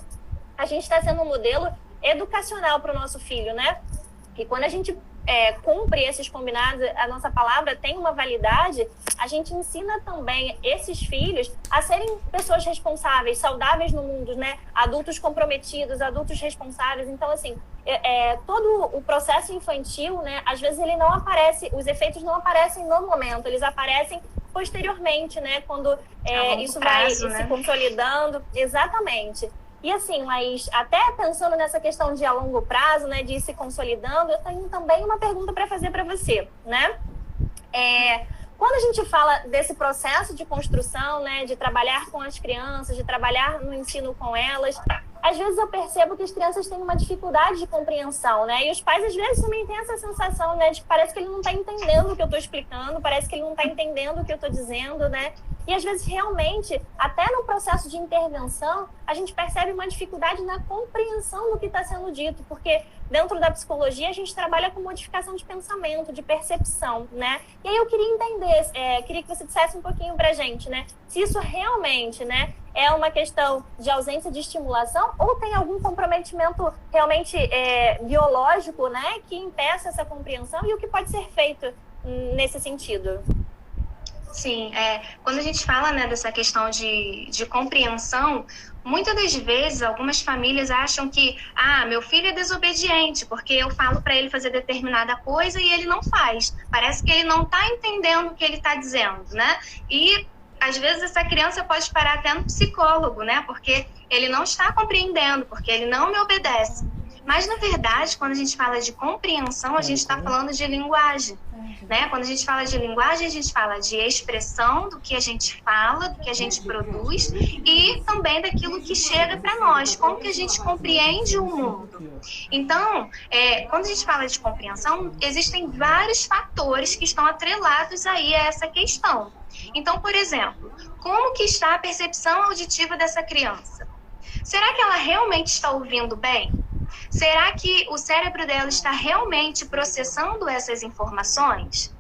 a gente está sendo um modelo educacional para o nosso filho, né? E quando a gente cumpre esses combinados, a nossa palavra tem uma validade, a gente ensina também esses filhos a serem pessoas responsáveis, saudáveis no mundo, né? Adultos comprometidos, adultos responsáveis. Então, assim, todo o processo infantil, né? Às vezes ele não aparece, os efeitos não aparecem no momento, eles aparecem posteriormente, né? Quando isso vai se consolidando. Exatamente. E assim, mas até pensando nessa questão de a longo prazo, né, de ir se consolidando, eu tenho também uma pergunta para fazer para você, né? Quando a gente fala desse processo de construção, né, de trabalhar com as crianças, de trabalhar no ensino com elas, às vezes eu percebo que as crianças têm uma dificuldade de compreensão, né? E os pais, às vezes, também têm essa sensação, né, de que parece que ele não está entendendo o que eu estou explicando, parece que ele não está entendendo o que eu estou dizendo, né? E, às vezes, realmente, até no processo de intervenção, a gente percebe uma dificuldade na compreensão do que está sendo dito, porque dentro da psicologia a gente trabalha com modificação de pensamento, de percepção, né? E aí eu queria entender, queria que você dissesse um pouquinho pra gente, né? Se isso realmente, né, é uma questão de ausência de estimulação ou tem algum comprometimento realmente biológico, né, que impeça essa compreensão e o que pode ser feito nesse sentido? Sim, quando a gente fala, né, dessa questão de compreensão, muitas das vezes algumas famílias acham que meu filho é desobediente porque eu falo para ele fazer determinada coisa e ele não faz. Parece que ele não está entendendo o que ele está dizendo, né? E às vezes essa criança pode parar até no psicólogo, né? Porque ele não está compreendendo, porque ele não me obedece. Mas, na verdade, quando a gente fala de compreensão, a gente está falando de linguagem, né? Quando a gente fala de linguagem, a gente fala de expressão do que a gente fala, do que a gente produz e também daquilo que chega para nós, como que a gente compreende o mundo. Então, quando a gente fala de compreensão, existem vários fatores que estão atrelados aí a essa questão. Então, por exemplo, como que está a percepção auditiva dessa criança? Será que ela realmente está ouvindo bem? Será que o cérebro dela está realmente processando essas informações?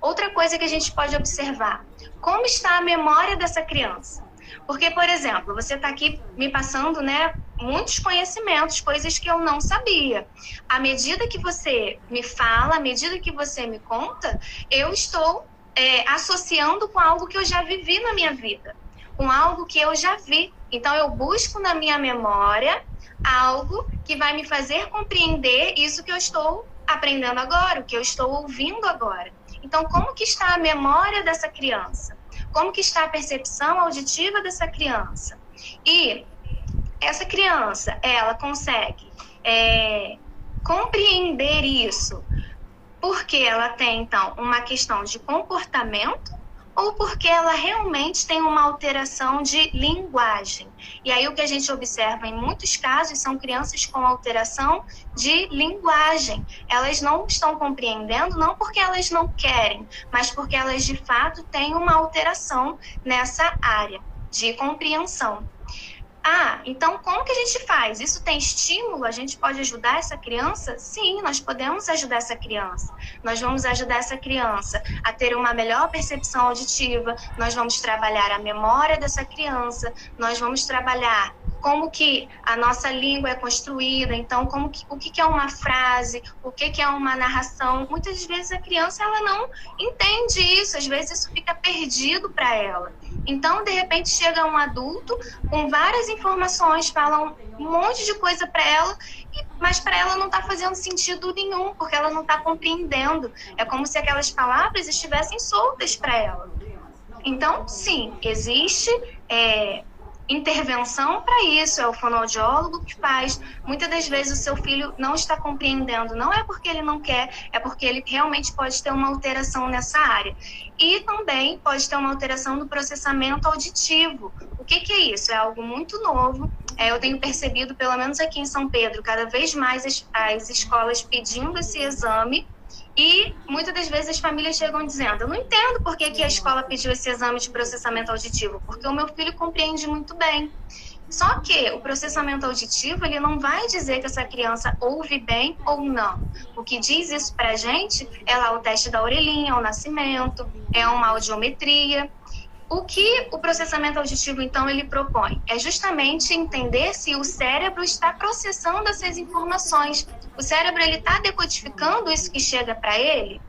Outra coisa que a gente pode observar, como está a memória dessa criança? Porque, por exemplo, você está aqui me passando, né, muitos conhecimentos, coisas que eu não sabia. À medida que você me fala, à medida que você me conta, eu estou associando com algo que eu já vivi na minha vida, com algo que eu já vi. Então, eu busco na minha memória algo que vai me fazer compreender isso que eu estou aprendendo agora, o que eu estou ouvindo agora. Então, como que está a memória dessa criança? Como que está a percepção auditiva dessa criança? E essa criança, ela consegue compreender isso porque ela tem, então, uma questão de comportamento ou porque ela realmente tem uma alteração de linguagem. E aí o que a gente observa em muitos casos são crianças com alteração de linguagem. Elas não estão compreendendo, não porque elas não querem, mas porque elas de fato têm uma alteração nessa área de compreensão. Então como que a gente faz? Isso tem estímulo? A gente pode ajudar essa criança? Sim, nós podemos ajudar essa criança. Nós vamos ajudar essa criança a ter uma melhor percepção auditiva, nós vamos trabalhar a memória dessa criança, nós vamos trabalhar como que a nossa língua é construída, então o que é uma frase, o que é uma narração. Muitas vezes a criança ela não entende isso, às vezes isso fica perdido para ela. Então, de repente, chega um adulto com várias informações, fala um monte de coisa para ela, mas para ela não está fazendo sentido nenhum, porque ela não está compreendendo. É como se aquelas palavras estivessem soltas para ela. Então, sim, existe intervenção para isso, é o fonoaudiólogo que faz. Muitas das vezes o seu filho não está compreendendo, não é porque ele não quer, é porque ele realmente pode ter uma alteração nessa área. E também pode ter uma alteração no processamento auditivo. O que é isso? É algo muito novo. Eu tenho percebido, pelo menos aqui em São Pedro, cada vez mais as escolas pedindo esse exame. E muitas das vezes as famílias chegam dizendo: eu não entendo por que a escola pediu esse exame de processamento auditivo, porque o meu filho compreende muito bem. Só que o processamento auditivo, ele não vai dizer que essa criança ouve bem ou não. O que diz isso pra gente é lá o teste da orelhinha, o nascimento, é uma audiometria. O que o processamento auditivo, então, ele propõe? É justamente entender se o cérebro está processando essas informações. O cérebro, ele está decodificando isso que chega para ele?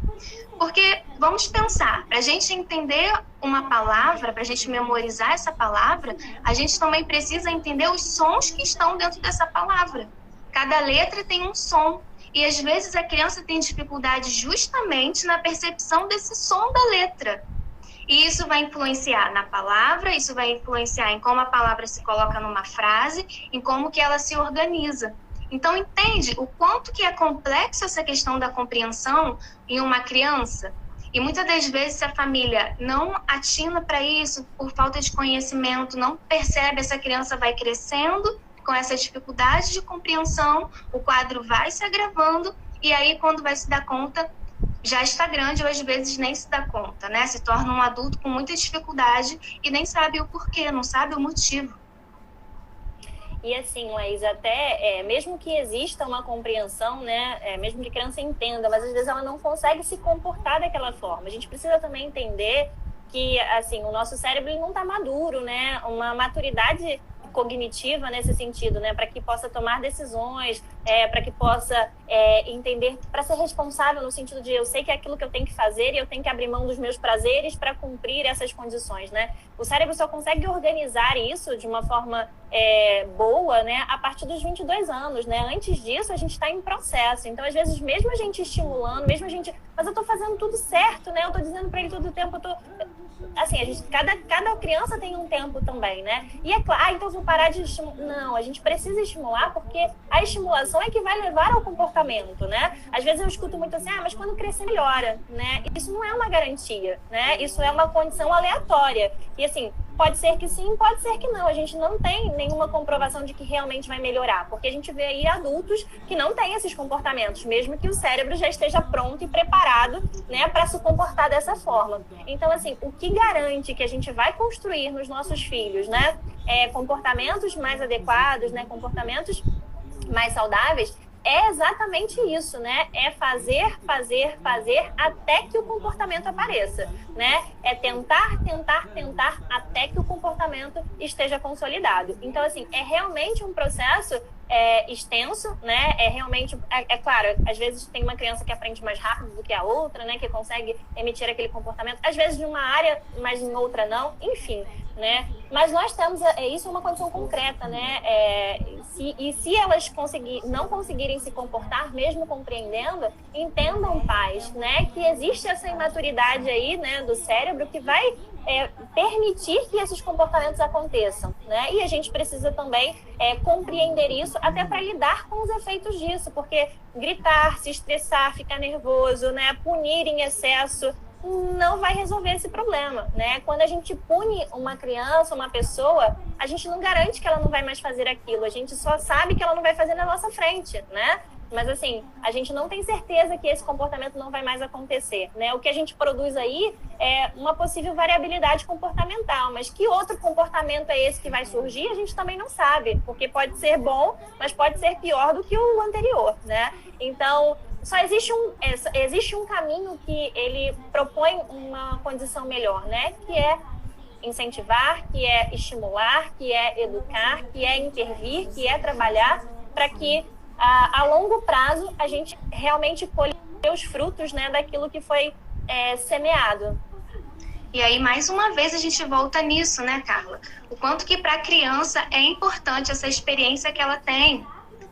Porque, vamos pensar, para a gente entender uma palavra, para a gente memorizar essa palavra, a gente também precisa entender os sons que estão dentro dessa palavra. Cada letra tem um som. E, às vezes, a criança tem dificuldade justamente na percepção desse som da letra. E isso vai influenciar na palavra, isso vai influenciar em como a palavra se coloca numa frase, em como que ela se organiza. Então, entende o quanto que é complexo essa questão da compreensão em uma criança? E muitas das vezes, se a família não atina para isso, por falta de conhecimento, não percebe, essa criança vai crescendo com essa dificuldade de compreensão, o quadro vai se agravando, e aí, quando vai se dar conta, já está grande ou às vezes nem se dá conta, né? Se torna um adulto com muita dificuldade e nem sabe o porquê, não sabe o motivo. E assim, Laís, até mesmo que exista uma compreensão, né? Mesmo que a criança entenda, mas às vezes ela não consegue se comportar daquela forma. A gente precisa também entender que assim, o nosso cérebro não está maduro, né? Uma maturidade cognitiva nesse sentido, né, para que possa tomar decisões, para que possa entender, para ser responsável no sentido de eu sei que é aquilo que eu tenho que fazer e eu tenho que abrir mão dos meus prazeres para cumprir essas condições, né? O cérebro só consegue organizar isso de uma forma boa, né, a partir dos 22 anos, né? Antes disso, a gente está em processo. Então, às vezes, mesmo a gente estimulando, mesmo a gente, mas eu estou fazendo tudo certo, né? Eu estou dizendo para ele todo o tempo, assim, cada criança tem um tempo também, né? E é claro, então eu vou parar de estimular. Não, a gente precisa estimular porque a estimulação é que vai levar ao comportamento, né? Às vezes eu escuto muito assim, mas quando crescer melhora, né? Isso não é uma garantia, né? Isso é uma condição aleatória. E assim, pode ser que sim, pode ser que não. A gente não tem nenhuma comprovação de que realmente vai melhorar, porque a gente vê aí adultos que não têm esses comportamentos, mesmo que o cérebro já esteja pronto e preparado, né, para se comportar dessa forma. Então, assim, o que garante que a gente vai construir nos nossos filhos, né, comportamentos mais adequados, né, comportamentos mais saudáveis, é exatamente isso, né? É fazer até que o comportamento apareça, né? É tentar até que o comportamento esteja consolidado. Então, assim, é realmente um processo extenso, né? É realmente, claro, às vezes tem uma criança que aprende mais rápido do que a outra, né? Que consegue emitir aquele comportamento, às vezes de uma área, mas em outra não, enfim, né? Mas nós temos, isso é uma condição concreta, né? Se elas não conseguirem se comportar, mesmo compreendendo, entendam, pais, né? Que existe essa imaturidade aí, né? Do cérebro que vai permitir que esses comportamentos aconteçam, né? E a gente precisa também compreender isso até para lidar com os efeitos disso, porque gritar, se estressar, ficar nervoso, né? Punir em excesso não vai resolver esse problema, né? Quando a gente pune uma criança, uma pessoa, a gente não garante que ela não vai mais fazer aquilo, a gente só sabe que ela não vai fazer na nossa frente, né? Mas, assim, a gente não tem certeza que esse comportamento não vai mais acontecer, né? O que a gente produz aí é uma possível variabilidade comportamental, mas que outro comportamento é esse que vai surgir, a gente também não sabe, porque pode ser bom, mas pode ser pior do que o anterior, né? Então, só existe um caminho que ele propõe uma condição melhor, né? Que é incentivar, que é estimular, que é educar, que é intervir, que é trabalhar para que a longo prazo a gente realmente colhe os frutos, né, daquilo que foi semeado. E aí, mais uma vez, a gente volta nisso, né, Carla? O quanto que para a criança é importante essa experiência que ela tem,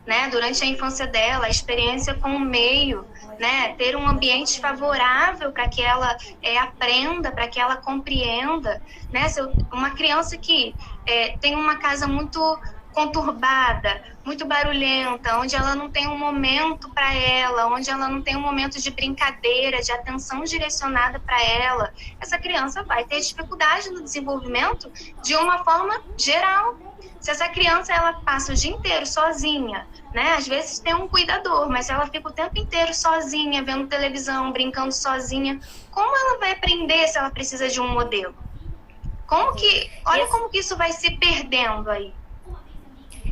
né, durante a infância dela, a experiência com o meio, né, ter um ambiente favorável para que ela aprenda, para que ela compreenda, né? Uma criança que tem uma casa muito conturbada, muito barulhenta, onde ela não tem um momento para ela, onde ela não tem um momento de brincadeira, de atenção direcionada para ela, essa criança vai ter dificuldade no desenvolvimento de uma forma geral. Se essa criança ela passa o dia inteiro sozinha, né? Às vezes tem um cuidador, mas se ela fica o tempo inteiro sozinha, vendo televisão, brincando sozinha, como ela vai aprender se ela precisa de um modelo? Olha como que isso vai se perdendo aí.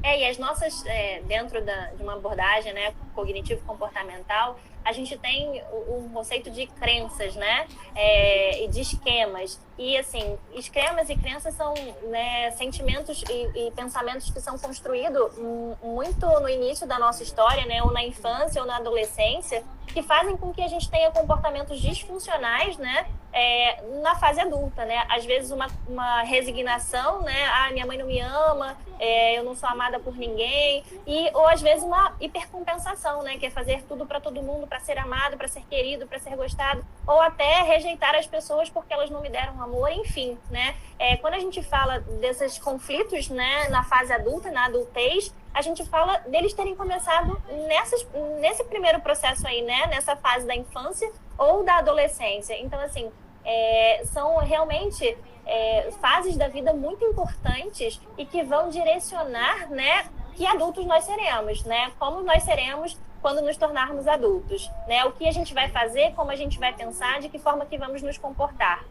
E as nossas, dentro de uma abordagem, né, cognitivo-comportamental, a gente tem um conceito de crenças, né, e de esquemas. E, assim, esquemas e crenças são, né, sentimentos e pensamentos que são construídos muito no início da nossa história, né, ou na infância ou na adolescência, que fazem com que a gente tenha comportamentos disfuncionais, né, na fase adulta, né? Às vezes uma resignação, né? Minha mãe não me ama, eu não sou amada por ninguém, ou às vezes uma hipercompensação, né? Que é fazer tudo para todo mundo, para ser amado, para ser querido, para ser gostado, ou até rejeitar as pessoas porque elas não me deram amor, enfim, né? Quando a gente fala desses conflitos, né? Na fase adulta, na adultez, a gente fala deles terem começado nesse primeiro processo aí, né? Nessa fase da infância ou da adolescência. Então, assim, são realmente fases da vida muito importantes e que vão direcionar, né? Que adultos nós seremos, né? Como nós seremos quando nos tornarmos adultos, né? O que a gente vai fazer, como a gente vai pensar, de que forma que vamos nos comportar.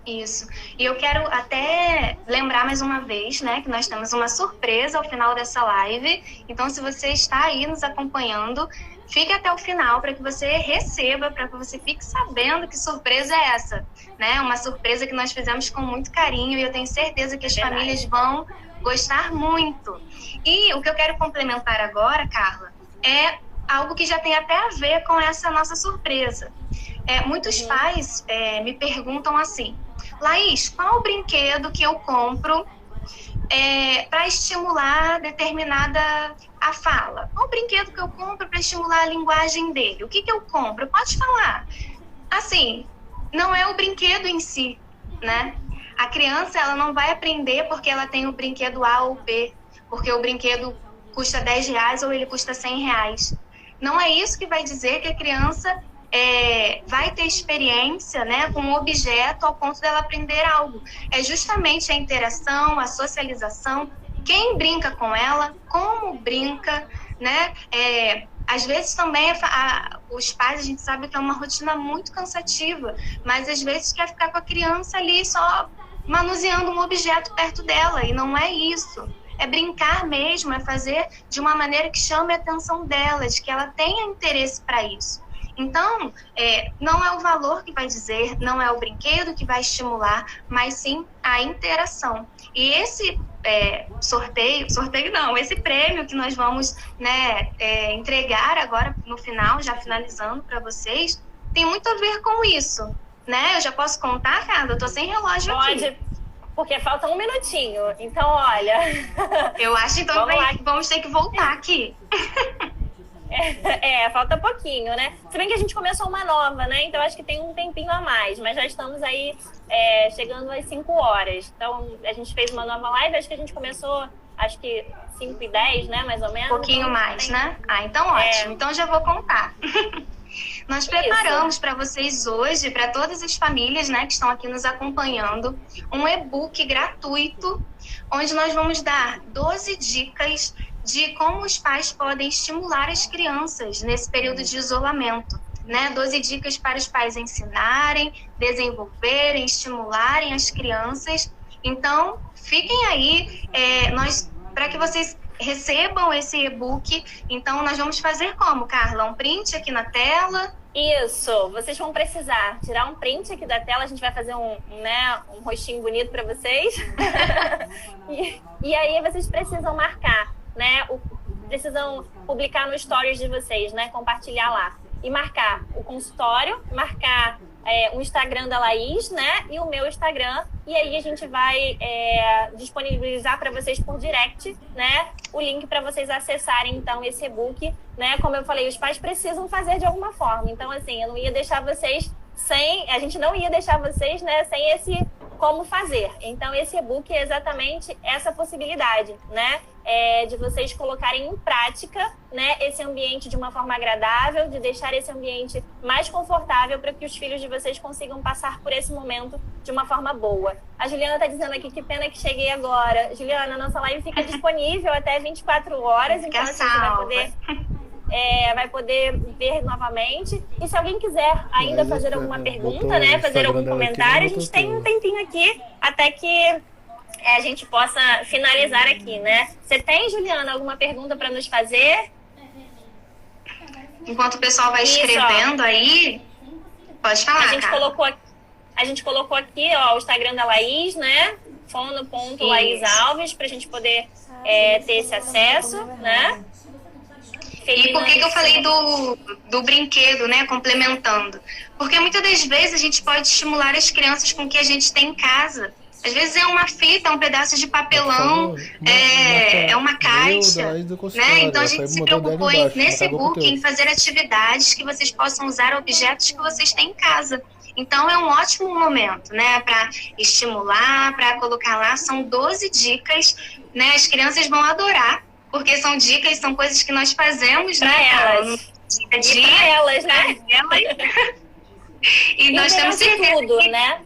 Isso. E eu quero até lembrar mais uma vez, né, que nós temos uma surpresa ao final dessa live. Então, se você está aí nos acompanhando, fique até o final para que você receba, para que você fique sabendo que surpresa é essa, né? Uma surpresa que nós fizemos com muito carinho e eu tenho certeza que as famílias vão gostar muito. E o que eu quero complementar agora, Carla, é algo que já tem até a ver com essa nossa surpresa. Muitos pais me perguntam assim: Laís, qual o brinquedo que eu compro para estimular determinada a fala? Qual o brinquedo que eu compro para estimular a linguagem dele? O que eu compro? Pode falar. Assim, não é o brinquedo em si, né? A criança ela não vai aprender porque ela tem o brinquedo A ou B, porque o brinquedo custa R$10 ou ele custa R$100. Não é isso que vai dizer que a criança vai ter experiência, né, com um objeto ao ponto dela aprender algo. É justamente a interação, a socialização, quem brinca com ela, como brinca, né? Às vezes também os pais, a gente sabe que é uma rotina muito cansativa, mas às vezes quer ficar com a criança ali só manuseando um objeto perto dela, e não é isso. É brincar mesmo, é fazer de uma maneira que chame a atenção dela, de que ela tenha interesse para isso. Então, não é o valor que vai dizer, não é o brinquedo que vai estimular, mas sim a interação. E esse esse prêmio que nós vamos, né, entregar agora no final, já finalizando para vocês, tem muito a ver com isso, né? Eu já posso contar, Carla? Eu tô sem relógio aqui. Pode, porque falta um minutinho. Então, olha... Eu acho, então, vamos ter que voltar aqui. Falta pouquinho, né? Se bem que a gente começou uma nova, né? Então acho que tem um tempinho a mais, mas já estamos aí chegando às 5 horas. Então a gente fez uma nova live, acho que a gente começou, acho que 5h10, né? Mais ou menos. Um pouquinho então, mais, né? Então ótimo. Então já vou contar. Nós preparamos para vocês hoje, para todas as famílias, né, que estão aqui nos acompanhando, um e-book gratuito, onde nós vamos dar 12 dicas de como os pais podem estimular as crianças nesse período de isolamento, né? 12 dicas para os pais ensinarem, desenvolverem, estimularem as crianças. Então, fiquem aí, para que vocês recebam esse e-book. Então, nós vamos fazer como, Carla? Um print aqui na tela? Isso, vocês vão precisar tirar um print aqui da tela, a gente vai fazer um rostinho bonito para vocês. e aí vocês precisam marcar, né? Precisam publicar no stories de vocês, né? Compartilhar lá. E marcar o consultório, marcar o Instagram da Laís, né? E o meu Instagram. E aí a gente vai disponibilizar para vocês por direct, né? O link para vocês acessarem, então, esse e-book, né? Como eu falei, os pais precisam fazer de alguma forma. Então, assim, eu não ia deixar vocês a gente não ia deixar vocês, né, sem esse como fazer. Então, esse e-book é exatamente essa possibilidade, né? De vocês colocarem em prática, né, esse ambiente de uma forma agradável, de deixar esse ambiente mais confortável para que os filhos de vocês consigam passar por esse momento de uma forma boa. A Juliana está dizendo aqui que pena que cheguei agora. Juliana, nossa live fica disponível até 24 horas, então assim, você vai poder ver novamente. E se alguém quiser ainda fazer alguma pergunta, né, fazer algum comentário, a gente tem um tempinho aqui até que a gente possa finalizar aqui, né? Você tem, Juliana, alguma pergunta para nos fazer? Enquanto o pessoal vai escrevendo aí, pode falar, a gente colocou aqui, ó, o Instagram da Laís, né? fono.laisalves, para a gente poder ter esse acesso, né? E por que eu falei do brinquedo, né, complementando? Porque muitas das vezes a gente pode estimular as crianças com o que a gente tem em casa. Às vezes é uma fita, é um pedaço de papelão, é uma caixa, né? Então a gente se preocupou nesse e-book em fazer atividades que vocês possam usar objetos que vocês têm em casa. Então é um ótimo momento, né, para estimular, para colocar lá. São 12 dicas, né? As crianças vão adorar, porque são dicas, são coisas que nós fazemos, pra né? Elas. Pra elas, né? E nós temos certeza tudo, né?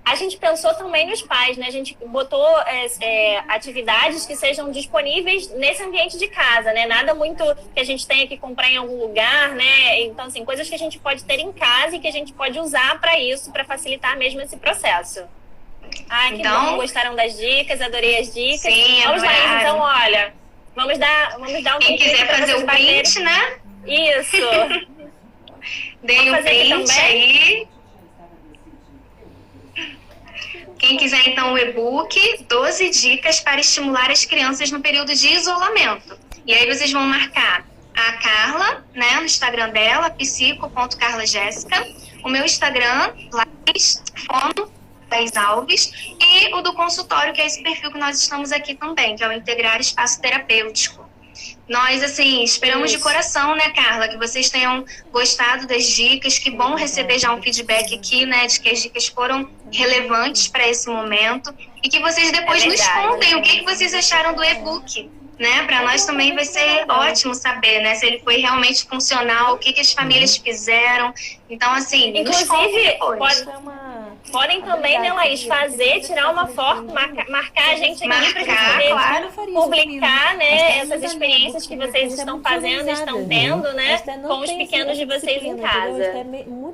A gente pensou também nos pais, né? A gente botou atividades que sejam disponíveis nesse ambiente de casa, né? Nada muito que a gente tenha que comprar em algum lugar, né? Então, assim, coisas que a gente pode ter em casa e que a gente pode usar para isso, para facilitar mesmo esse processo. Ah, que bom, gostaram das dicas, adorei as dicas. Sim, vamos lá, então, olha, vamos dar um quem quiser fazer o print, né? Isso. Dei um print aí. Quem quiser, então, o e-book, 12 dicas para estimular as crianças no período de isolamento. E aí vocês vão marcar a Carla, né, no Instagram dela, psico.carlajéssica, o meu Instagram, Laisalves, e o do consultório, que é esse perfil que nós estamos aqui também, que é o Integrar Espaço Terapêutico. Nós, assim, esperamos de coração, né, Carla, que vocês tenham gostado das dicas. Que bom receber já um feedback aqui, né, de que as dicas foram relevantes para esse momento. E que vocês depois nos contem o que vocês acharam do e-book, né? Para nós também vai ser ótimo saber, né, se ele foi realmente funcional, o que as famílias fizeram. Então, assim, inclusive, podem também, né, Laís, tirar uma foto, marcar a gente aqui para a gente poder publicar, né, essas experiências que vocês estão fazendo, estão tendo, né, com os pequenos de vocês em casa.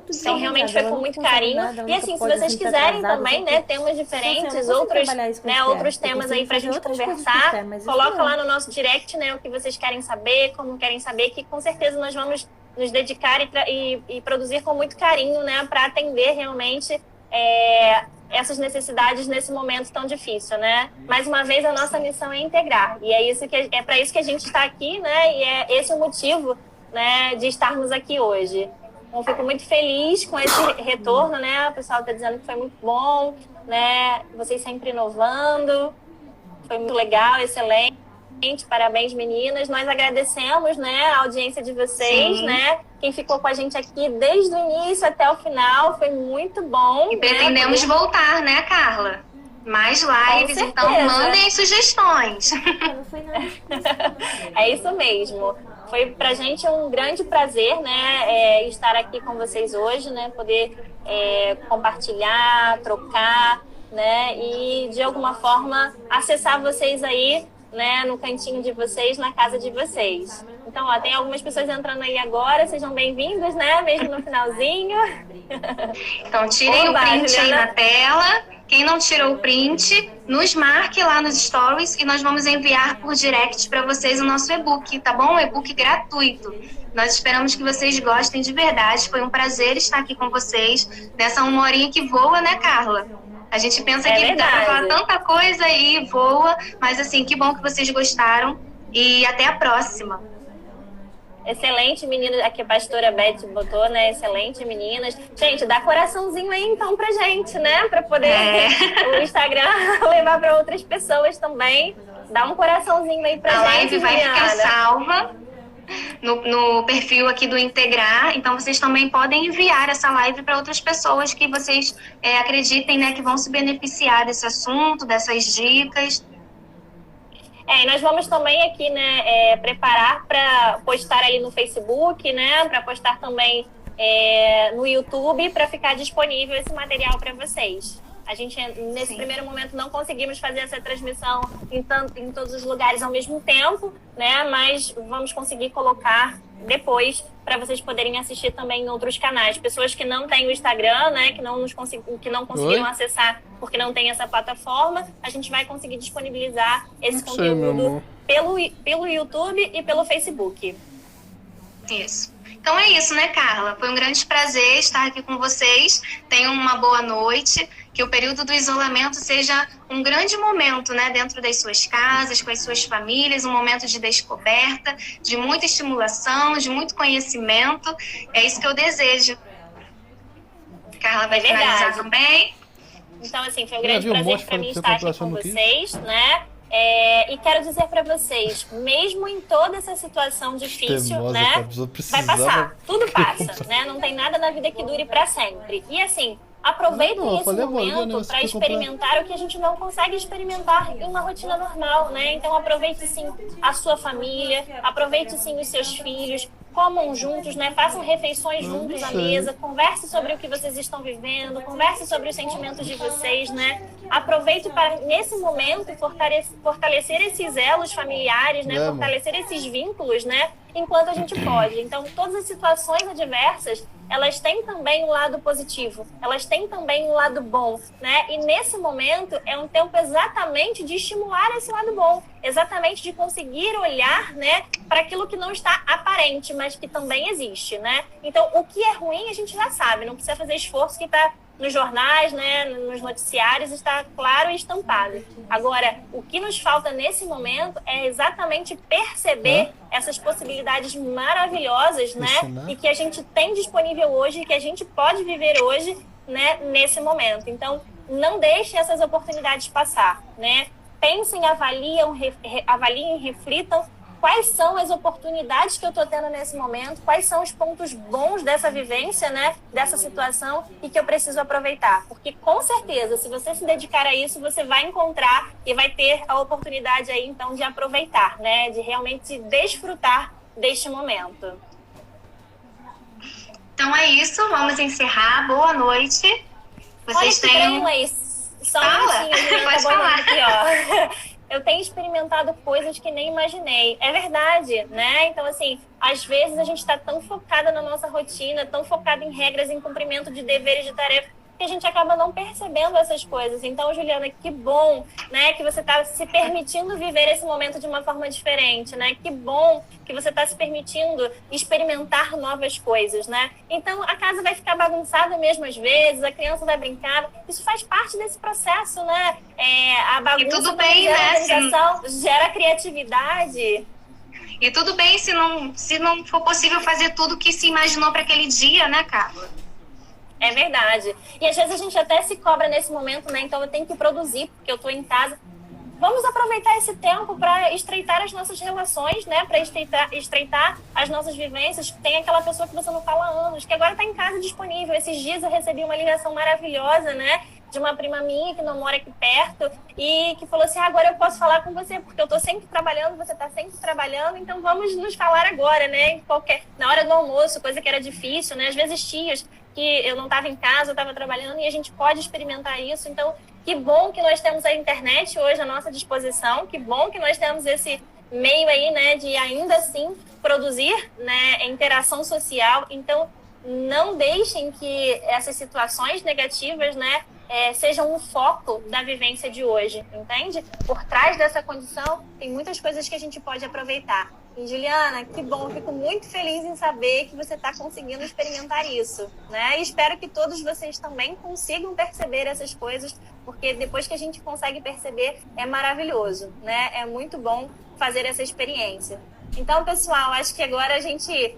Então, realmente foi com muito carinho. E assim, se vocês quiserem também, né, temas diferentes, outros temas aí para a gente conversar, coloca lá no nosso direct, né, o que vocês querem saber, como querem saber, que com certeza nós vamos nos dedicar e produzir com muito carinho, né, para atender realmente essas necessidades nesse momento tão difícil, né? Mais uma vez, a nossa missão é integrar, e é para isso que a gente está aqui, né? E é esse o motivo, né, de estarmos aqui hoje. Então, fico muito feliz com esse retorno, né? O pessoal está dizendo que foi muito bom, né? Vocês sempre inovando, foi muito legal, excelente. Parabéns, meninas. Nós agradecemos, né, a audiência de vocês, sim, né? Quem ficou com a gente aqui desde o início até o final, foi muito bom. E pretendemos voltar, né, Carla? Mais lives, então mandem sugestões. É isso mesmo. Foi pra gente um grande prazer, né, estar aqui com vocês hoje, né? Poder compartilhar, trocar, né? E de alguma forma acessar vocês aí né, no cantinho de vocês, na casa de vocês. Então, ó, tem algumas pessoas entrando aí agora, sejam bem-vindos, né, mesmo no finalzinho. Então, tirem o print aí na tela. Quem não tirou o print, nos marque lá nos stories e nós vamos enviar por direct para vocês o nosso e-book, tá bom? Um e-book gratuito. Nós esperamos que vocês gostem de verdade. Foi um prazer estar aqui com vocês nessa 1 horinha que voa, né, Carla? A gente pensa que dá pra falar tanta coisa e voa, mas assim, que bom que vocês gostaram e até a próxima. Excelente, meninas. Aqui a pastora Beth botou, né? Excelente, meninas. Gente, dá coraçãozinho aí então pra gente, né? Pra poder o Instagram levar pra outras pessoas também. Dá um coraçãozinho aí pra gente. A live vai ficar salva no perfil aqui do Integrar. Então vocês também podem enviar essa live para outras pessoas que vocês acreditem, né? Que vão se beneficiar desse assunto, dessas dicas. E nós vamos também aqui, né, preparar para postar aí no Facebook, né, para postar também no YouTube, para ficar disponível esse material para vocês. A gente, nesse primeiro momento, não conseguimos fazer essa transmissão em todos os lugares ao mesmo tempo, né, mas vamos conseguir colocar depois para vocês poderem assistir também em outros canais. Pessoas que não têm o Instagram, né, que não conseguiram acessar porque não tem essa plataforma, a gente vai conseguir disponibilizar esse conteúdo pelo YouTube e pelo Facebook. Isso. Então é isso, né, Carla? Foi um grande prazer estar aqui com vocês. Tenham uma boa noite. Que o período do isolamento seja um grande momento, né, dentro das suas casas, com as suas famílias, um momento de descoberta, de muita estimulação, de muito conhecimento. É isso que eu desejo. Carla vai finalizar também. Então, assim, foi um grande prazer para mim estar aqui com vocês, né? E quero dizer para vocês, mesmo em toda essa situação difícil, né, vai passar, tudo passa, né? Não tem nada na vida que dure para sempre. E assim, aproveitem esse momento para experimentar o que a gente não consegue experimentar em uma rotina normal, né? Então aproveite sim a sua família, aproveite sim os seus filhos, comam juntos, né? Façam refeições juntos à mesa, converse sobre o que vocês estão vivendo, converse sobre os sentimentos de vocês, né? Aproveite para, nesse momento, fortalecer esses elos familiares, né? Fortalecer esses vínculos, né? Enquanto a gente pode. Então, todas as situações adversas, elas têm também um lado positivo, elas têm também um lado bom, né? E nesse momento é um tempo exatamente de estimular esse lado bom, exatamente de conseguir olhar, né, para aquilo que não está aparente, mas que também existe, né? Então, o que é ruim a gente já sabe, não precisa fazer esforço, que está nos jornais, né, nos noticiários, está claro e estampado. Agora, o que nos falta nesse momento é exatamente perceber essas possibilidades maravilhosas, né, e que a gente tem disponível hoje, que a gente pode viver hoje, né, nesse momento. Então, não deixe essas oportunidades passar, né? Pensem, avaliem, reflitam quais são as oportunidades que eu estou tendo nesse momento, quais são os pontos bons dessa vivência, né, dessa situação, e que eu preciso aproveitar. Porque, com certeza, se você se dedicar a isso, você vai encontrar e vai ter a oportunidade aí, então, de aproveitar, né, de realmente desfrutar deste momento. Então é isso, vamos encerrar. Boa noite. Vocês têm... Só um minutinho, pode falar. Aqui, ó. Eu tenho experimentado coisas que nem imaginei. É verdade, né? Então, assim, às vezes a gente está tão focada na nossa rotina, tão focada em regras, em cumprimento de deveres, de tarefas, que a gente acaba não percebendo essas coisas. Então, Juliana, que bom, né, que você está se permitindo viver esse momento de uma forma diferente, né? Que bom que você está se permitindo experimentar novas coisas, né? Então, a casa vai ficar bagunçada mesmo às vezes, a criança vai brincar. Isso faz parte desse processo, né? A bagunça, e tudo bem, né? Gera criatividade. E tudo bem se não for possível fazer tudo que se imaginou para aquele dia, né, Carla? É verdade. E às vezes a gente até se cobra nesse momento, né? Então eu tenho que produzir, porque eu estou em casa. Vamos aproveitar esse tempo para estreitar as nossas relações, né? Para estreitar as nossas vivências. Tem aquela pessoa que você não fala há anos, que agora está em casa disponível. Esses dias eu recebi uma ligação maravilhosa, né? de uma prima minha que não mora aqui perto e que falou assim, agora eu posso falar com você, porque eu tô sempre trabalhando, você tá sempre trabalhando, então vamos nos falar agora, né? Na hora do almoço, coisa que era difícil, né? Às vezes tias que eu não estava em casa, eu estava trabalhando e a gente pode experimentar isso. Então, que bom que nós temos a internet hoje à nossa disposição, que bom que nós temos esse meio aí, né, de ainda assim produzir, né, interação social. Então, não deixem que essas situações negativas, né, sejam o foco da vivência de hoje, entende? Por trás dessa condição, tem muitas coisas que a gente pode aproveitar. E, Juliana, que bom, fico muito feliz em saber que você está conseguindo experimentar isso, né? E espero que todos vocês também consigam perceber essas coisas, porque depois que a gente consegue perceber, é maravilhoso, né? É muito bom fazer essa experiência. Então, pessoal, acho que agora a gente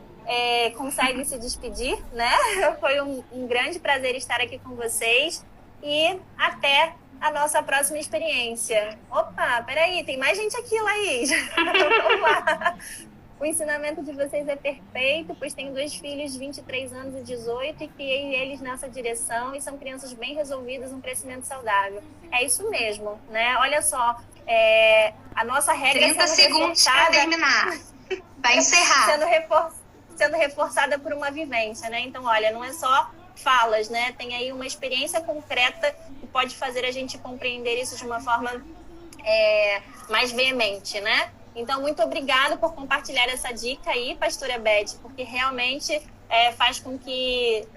consegue se despedir, né? Foi um grande prazer estar aqui com vocês e até a nossa próxima experiência. Opa, peraí, tem mais gente aqui, Laís. Vamos lá. O ensinamento de vocês é perfeito, pois tenho 2 filhos de 23 anos e 18 e criei eles nessa direção e são crianças bem resolvidas, um crescimento saudável. É isso mesmo, né? Olha só, a nossa regra 30 segundos para terminar. Vai encerrar. Sendo reforçada por uma vivência, né? Então, olha, não é só falas, né? Tem aí uma experiência concreta que pode fazer a gente compreender isso de uma forma mais veemente, né? Então, muito obrigada por compartilhar essa dica aí, pastora Beth, porque realmente faz com que